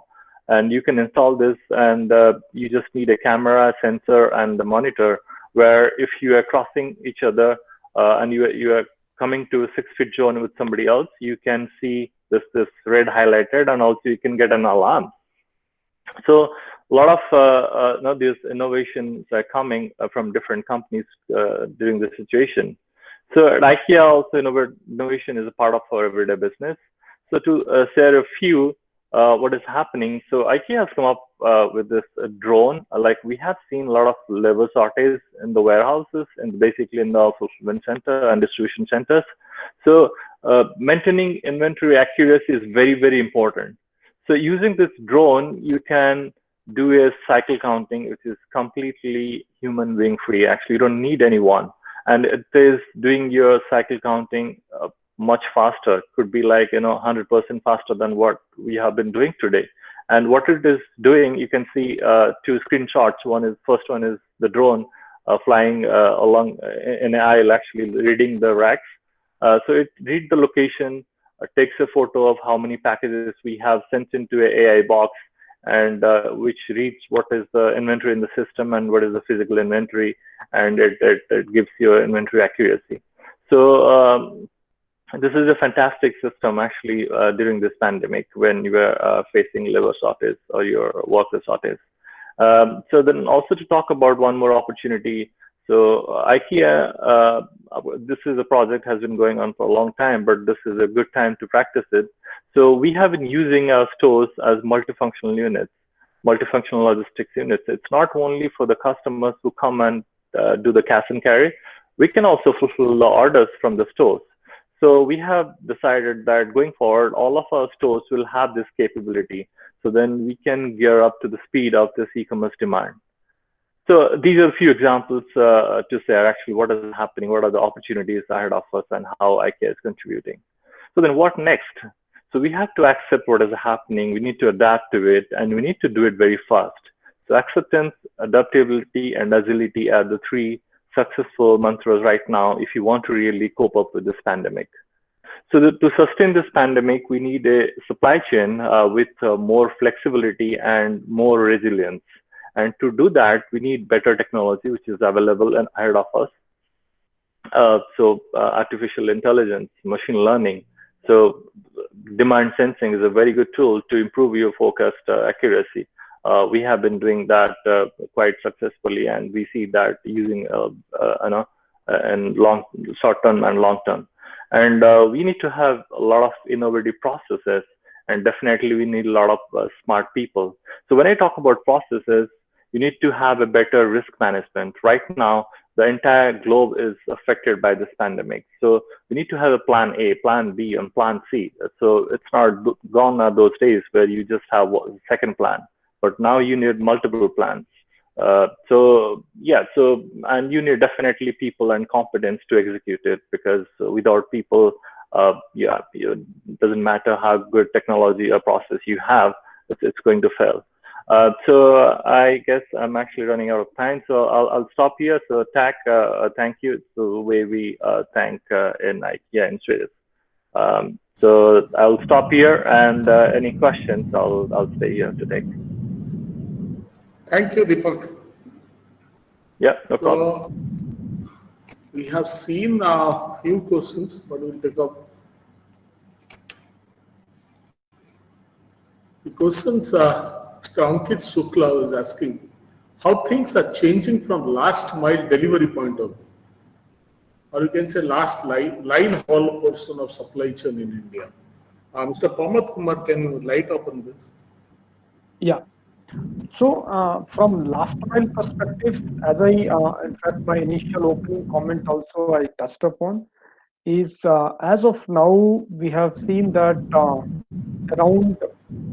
And you can install this, and you just need a camera, sensor, and the monitor, where if you are crossing each other and you are coming to a 6 feet zone with somebody else, you can see this red highlighted, and also you can get an alarm. So a lot of these innovations are coming from different companies during this situation. So at IKEA also, innovation is a part of our everyday business. So to share a few, what is happening. So IKEA has come up with this drone. Like we have seen a lot of labor shortage in the warehouses and basically in the fulfillment center and distribution centers. So maintaining inventory accuracy is very, very important. So using this drone, you can do a cycle counting, which is completely human being free. Actually, you don't need anyone. And it is doing your cycle counting much faster. Could be like 100% faster than what we have been doing today. And what it is doing, you can see 2 screenshots. First one is the drone flying along in an aisle, actually reading the racks. So it reads the location, takes a photo of how many packages we have sent into an AI box, and which reads what is the inventory in the system and what is the physical inventory, and it gives you inventory accuracy. So this is a fantastic system actually during this pandemic when you are facing labor shortage or your worker shortage. So then also to talk about one more opportunity. So IKEA, this is a project has been going on for a long time, but this is a good time to practice it. So we have been using our stores as multifunctional units, multifunctional logistics units. It's not only for the customers who come and do the cash and carry. We can also fulfill the orders from the stores. So we have decided that going forward, all of our stores will have this capability. So then we can gear up to the speed of this e-commerce demand. So these are a few examples to share actually what is happening, what are the opportunities ahead of us, and how IKEA is contributing. So then what next? So we have to accept what is happening. We need to adapt to it, and we need to do it very fast. So acceptance, adaptability, and agility are the 3 successful mantras right now if you want to really cope up with this pandemic. So to sustain this pandemic, we need a supply chain with more flexibility and more resilience. And to do that, we need better technology, which is available and ahead of us. So artificial intelligence, machine learning. So demand sensing is a very good tool to improve your forecast accuracy. We have been doing that quite successfully, and we see that using in short term and long term. And we need to have a lot of innovative processes, and definitely we need a lot of smart people. So when I talk about processes, you need to have a better risk management. Right now, the entire globe is affected by this pandemic. So we need to have a plan A, plan B, and plan C. So it's not gone are those days where you just have a second plan, but now you need multiple plans. And you need definitely people and competence to execute it, because without people, it doesn't matter how good technology or process you have, it's going to fail. So I guess I'm actually running out of time, so I'll stop here. So TAC, thank you. It's the way we thank in IKEA in Sweden. So I'll stop here, and any questions, I'll stay here to take. Thank you, Deepak. Yeah, no problem. We have seen a few questions, but we'll pick up. The questions, Mr. Ankit Shukla was asking, how things are changing from last mile delivery point of view, or you can say last line haul portion of supply chain in India. Mr. Pramod Kumar, can you light up on this? Yeah. So from last mile perspective, as in fact, my initial opening comment also I touched upon, is as of now, we have seen that around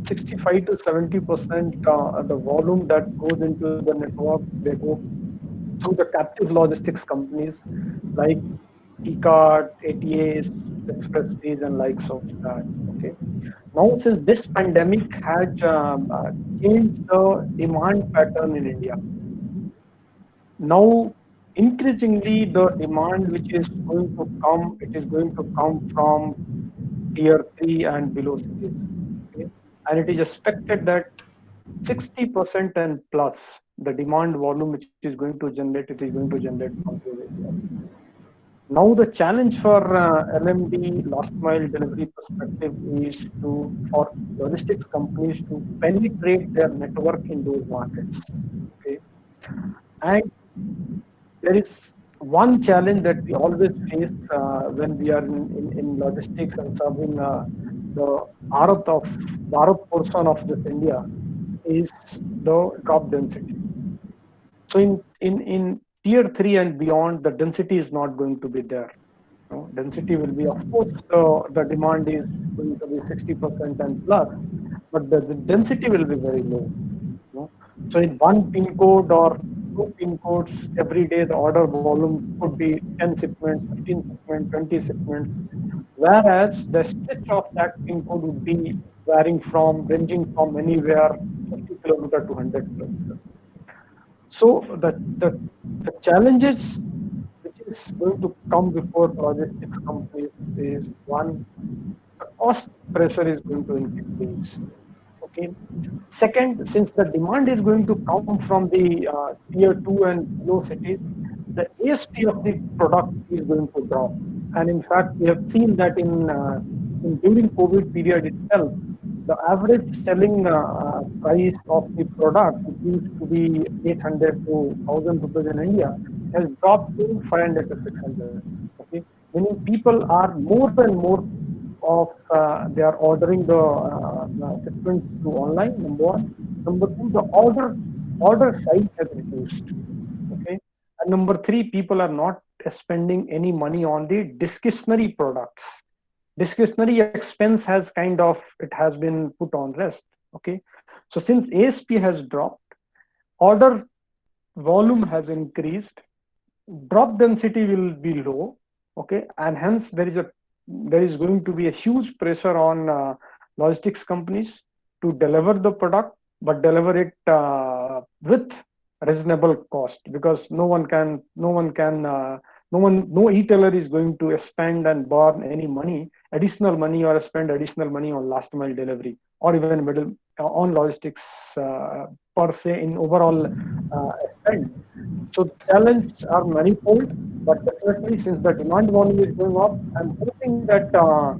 65 to 70% the volume that goes into the network, they go through the captive logistics companies like E-Card, ATAs, expressways, and likes of that. Okay. Now, since this pandemic has changed the demand pattern in India, now increasingly the demand which is going to come, it is going to come from tier 3 and below cities. Okay? And it is expected that 60% and plus the demand volume which is going to generate, it is going to generate from those areas. Now the challenge for LMD last mile delivery perspective is for logistics companies to penetrate their network in those markets. Okay, and there is one challenge that we always face when we are in logistics and serving the Bharat portion of this India is the drop density. So in tier 3 and beyond, the density is not going to be there. Density will be, of course, the demand is going to be 60% and plus, but the density will be very low. So in one pin code or 2 pin codes, every day the order volume could be 10 shipments, 15 shipments, 20 shipments, whereas the stretch of that pin code would be ranging from anywhere 50 kilometers to 100 kilometers. So the challenges which is going to come before logistics companies is one, the cost pressure is going to increase. Okay. Second, since the demand is going to come from the tier 2 and below cities, the ASP of the product is going to drop. And in fact, we have seen that during COVID period itself, the average selling price of the product, which used to be 800 to 1000 rupees in India, has dropped to 500 to 600. Okay, meaning people are more and more of they are ordering the shipments through online. Number one. Number two, the order size has reduced. Okay, and number three, people are not spending any money on the discretionary products. Discretionary expense has it has been put on rest. Okay, so since ASP has dropped, order volume has increased, drop density will be low. Okay, and hence there is going to be a huge pressure on logistics companies to deliver the product, but deliver it with reasonable cost, because no retailer is going to spend and burn any additional money or spend additional money on last mile delivery or even middle on logistics per se in overall spend. So challenges are manifold, but definitely since the demand volume is going up, I'm hoping that the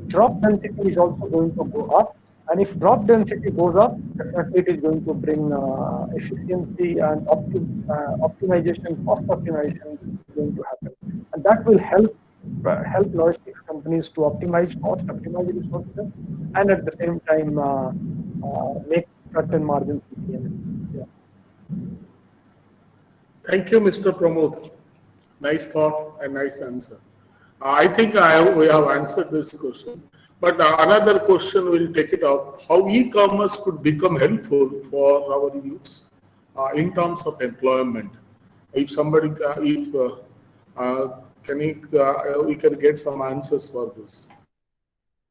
drop density is also going to go up. And if drop density goes up, definitely it is going to bring efficiency and optimization, cost optimization is going to happen. And that will help logistics companies to optimize cost, optimize resources, and at the same time make certain margins. Yeah. Thank you, Mr. Pramod. Nice thought and nice answer. I think we have answered this question. But another question will take it up: how e-commerce could become helpful for our youths in terms of employment? If somebody, we can get some answers for this.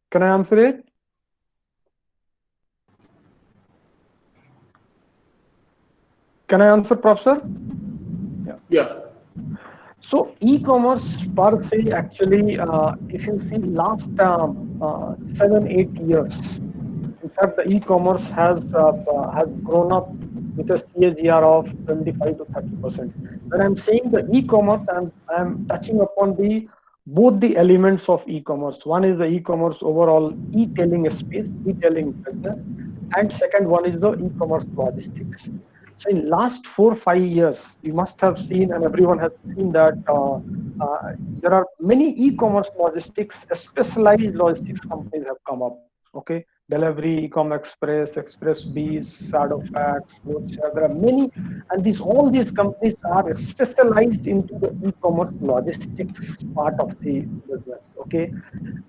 Can I answer it? Can I answer, Professor? Yeah. So e-commerce per se, actually, if you see last 7-8 years, in fact, the e-commerce has grown up with a CAGR of 25 to 30%. When I'm saying the e-commerce, I'm touching upon both the elements of e-commerce. One is the e-commerce overall e-tailing space, e-tailing business, and second one is the e-commerce logistics. So in last 4-5 years, you must have seen, and everyone has seen, that there are many e-commerce logistics, specialized logistics companies have come up. Okay, Delivery, Ecom Express, Express Bees, Sadofax, there are many, and all these companies are specialized into the e-commerce logistics part of the business. Okay,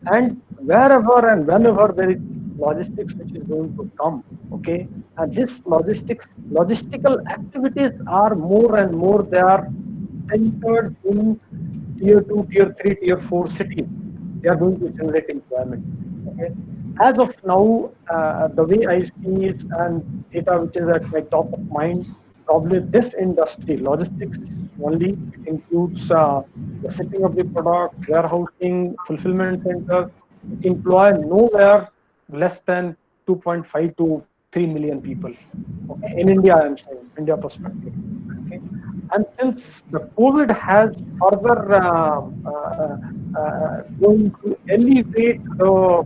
and wherever and whenever there is logistics which is going to come, okay, and this logistical activities are more and more, they are centered in tier 2, tier 3, tier 4 cities. They are going to generate employment. Okay, as of now, the way I see it, and data which is at my top of mind, probably this industry, logistics only, it includes the shipping of the product, warehousing, fulfillment centers, it employ nowhere less than 2.5 to 3 million people. Okay, in India, I'm saying, India perspective. Okay, and since the COVID has further going to elevate the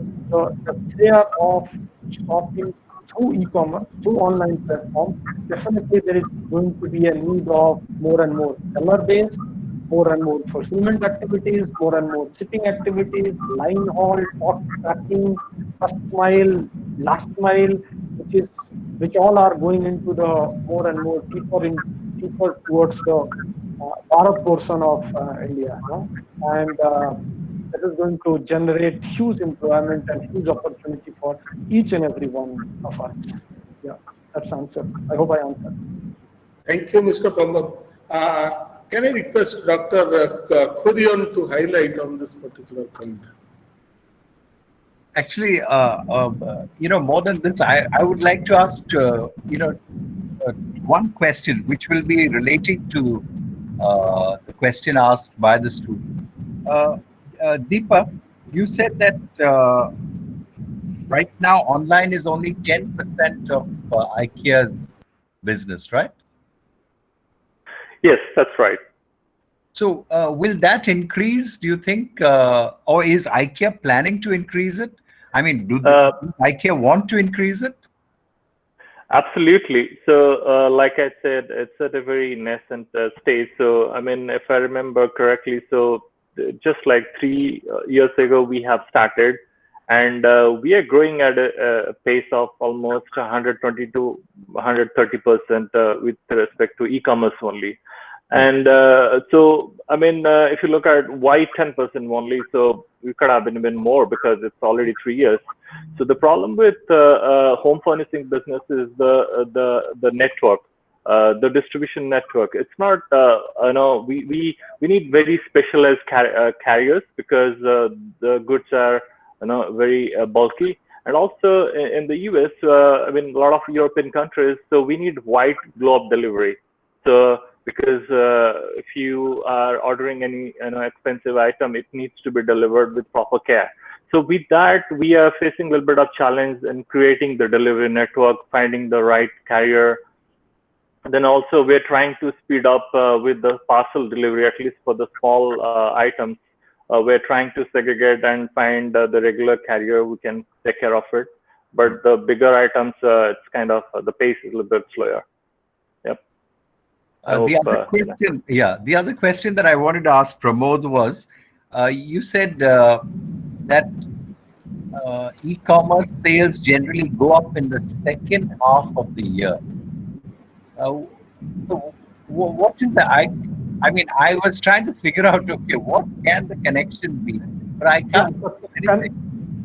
share of shopping through e-commerce, through online platforms, definitely there is going to be a need of more and more seller base, more and more fulfillment activities, more and more shipping activities, line haul, stock tracking, first mile, last mile, which all are going into the more and more deeper towards the Bharat portion of India, no? And this is going to generate huge employment and huge opportunity for each and every one of us. Yeah, that's answered. I hope I answered. Thank you, Mr. Pambam. Can I request Dr. Kurian to highlight on this particular point? Actually, more than this, I would like to ask, one question, which will be relating to the question asked by the student. Deepa, you said that right now online is only 10% of IKEA's business, right? Yes, that's right. So will that increase, do you think, or is IKEA planning to increase it? I mean, do IKEA want to increase it? Absolutely. So, like I said, it's at a very nascent stage. So, I mean, if I remember correctly, so just like 3 years ago, we have started, and we are growing at a pace of almost 120 to 130% with respect to e-commerce only. And so, I mean, if you look at why 10% only, so we could have been even more because it's already 3 years. So the problem with home furnishing business is the network, the distribution network. It's not, we need very specialized carriers because the goods are, very bulky. And also in the US, I mean, a lot of European countries, so we need white glove delivery. So because if you are ordering any expensive item, it needs to be delivered with proper care. So with that, we are facing a little bit of challenge in creating the delivery network, finding the right carrier. And then also we're trying to speed up with the parcel delivery, at least for the small items. We're trying to segregate and find the regular carrier who can take care of it. But the bigger items, it's kind of, the pace is a little bit slower. Yep. The other question that I wanted to ask Pramod was, you said that e-commerce sales generally go up in the second half of the year. So what is the, I mean, I was trying to figure out, okay, what can the connection be? But I can't.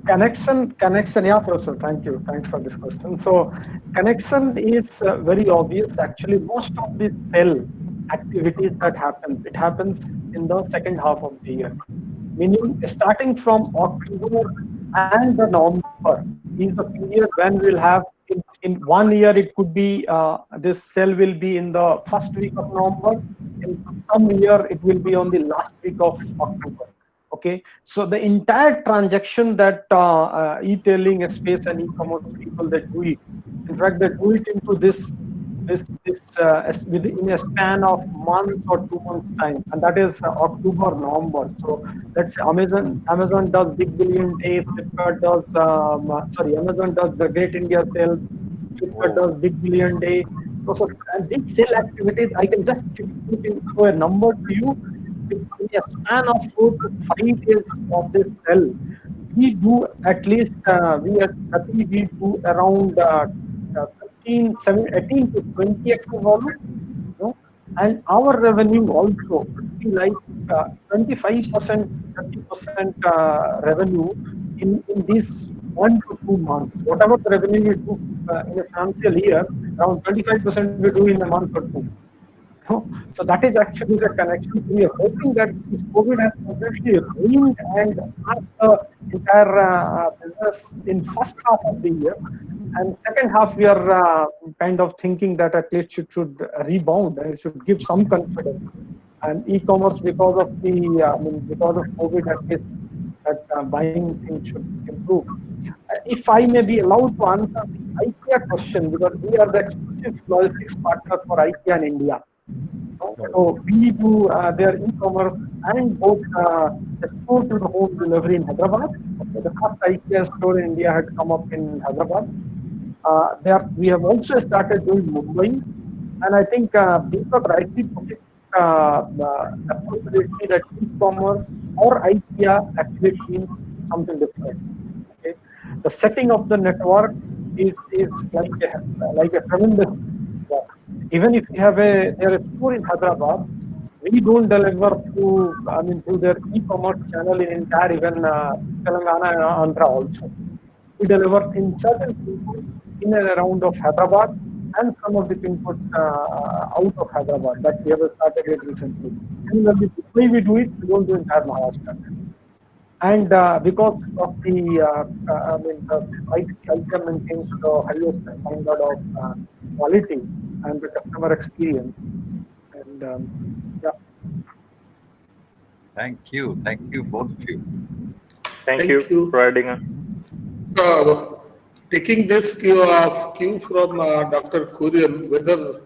Connection, yeah, Professor, thank you. Thanks for this question. So connection is very obvious. Actually, most of the sell activities that happens, it happens in the second half of the year. Meaning starting from October and the November is the period when we'll have, in 1 year, it could be, this sell will be in the first week of November. In some year, it will be on the last week of October. Okay, so the entire transaction that e-tailing space and e-commerce people that do it, in fact, they do it into this within a span of months or 2 months time, and that is October, November. So that's Amazon does Big Billion Day, Flipkart does Amazon does the Great India Sale, Flipkart does Big Billion Day. So and these sale activities, I can just throw a number to you. In a span of 4 to 5 days of this sell, we do at least, we at Gati, we do around 18 to 20x of volume, you know, and our revenue also would be like 25%, 30% revenue in these 1 to 2 months. Whatever the revenue we do in a financial year, around 25% we do in a month or two. So that is actually the connection. We are hoping that this COVID has completely ruined and passed the entire business in first half of the year. And second half, we are kind of thinking that at least it should rebound and it should give some confidence. And e-commerce, because of the, because of COVID, at least that buying things should improve. If I may be allowed to answer the IKEA question, because we are the exclusive logistics partner for IKEA in India. So we do their e-commerce and both the store to the home delivery in Hyderabad. The first IKEA store in India had come up in Hyderabad. We have also started doing Mumbai, and I think Deepak rightly put it, the possibility that e-commerce or IKEA actually means something different. Okay? The setting of the network is like a tremendous work. Even if we have a store in Hyderabad, we don't deliver through their e-commerce channel in entire even Telangana and Andhra also. We deliver in certain pincodes in and around of Hyderabad and some of the pincodes out of Hyderabad that we have started it recently. Similarly, the way we do it, we don't do entire Maharashtra. And because of the IIBM maintains the highest standard of quality and the customer experience. And yeah. Thank you, both of you. Thank you for adding us. So, taking this cue from Dr. Kurian, whether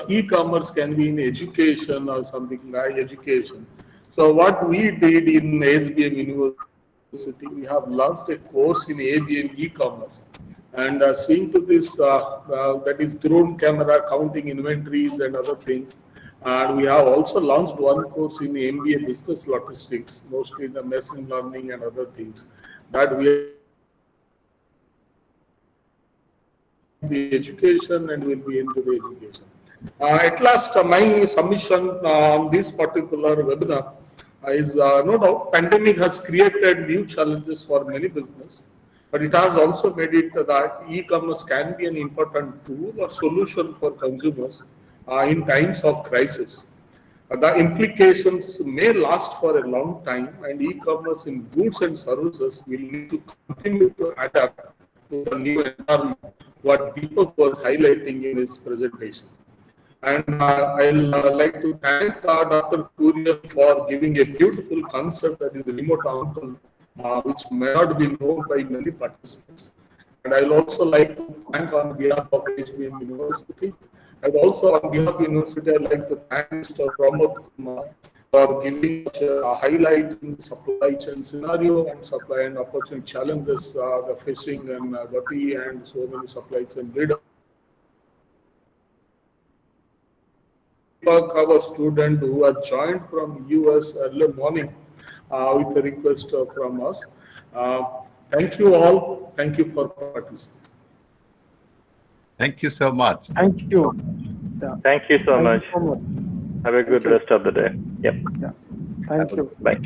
e-commerce can be in education or something like education. So what we did in ASBM University, we have launched a course in ABM e-commerce. And seeing to this, that is drone camera counting inventories and other things. And we have also launched one course in MBA business logistics, mostly the machine learning and other things. That we the education and will be into the education. At last, my submission on this particular webinar is no doubt pandemic has created new challenges for many business, but it has also made it that e-commerce can be an important tool or solution for consumers in times of crisis. The implications may last for a long time, and e-commerce in goods and services will need to continue to adapt to the new environment, what Deepak was highlighting in his presentation. And I'll like to thank Dr. Kurian for giving a beautiful concept that is remote uncle, which may not be known by many participants. And I'll also like to thank on behalf of ASBM University. And also on behalf of the university, I'd like to thank Mr. Pramod Kumar for giving a highlight in supply chain scenario and supply and opportunity challenges the facing in Gati and so many supply chain leaders. Our student who had joined from US early morning with a request from us. Thank you all. Thank you for participating. Thank you so much. Thank you. Yeah. Thank you so much. So much. Have a good rest of the day. Yep. Yeah. Thank you. Bye.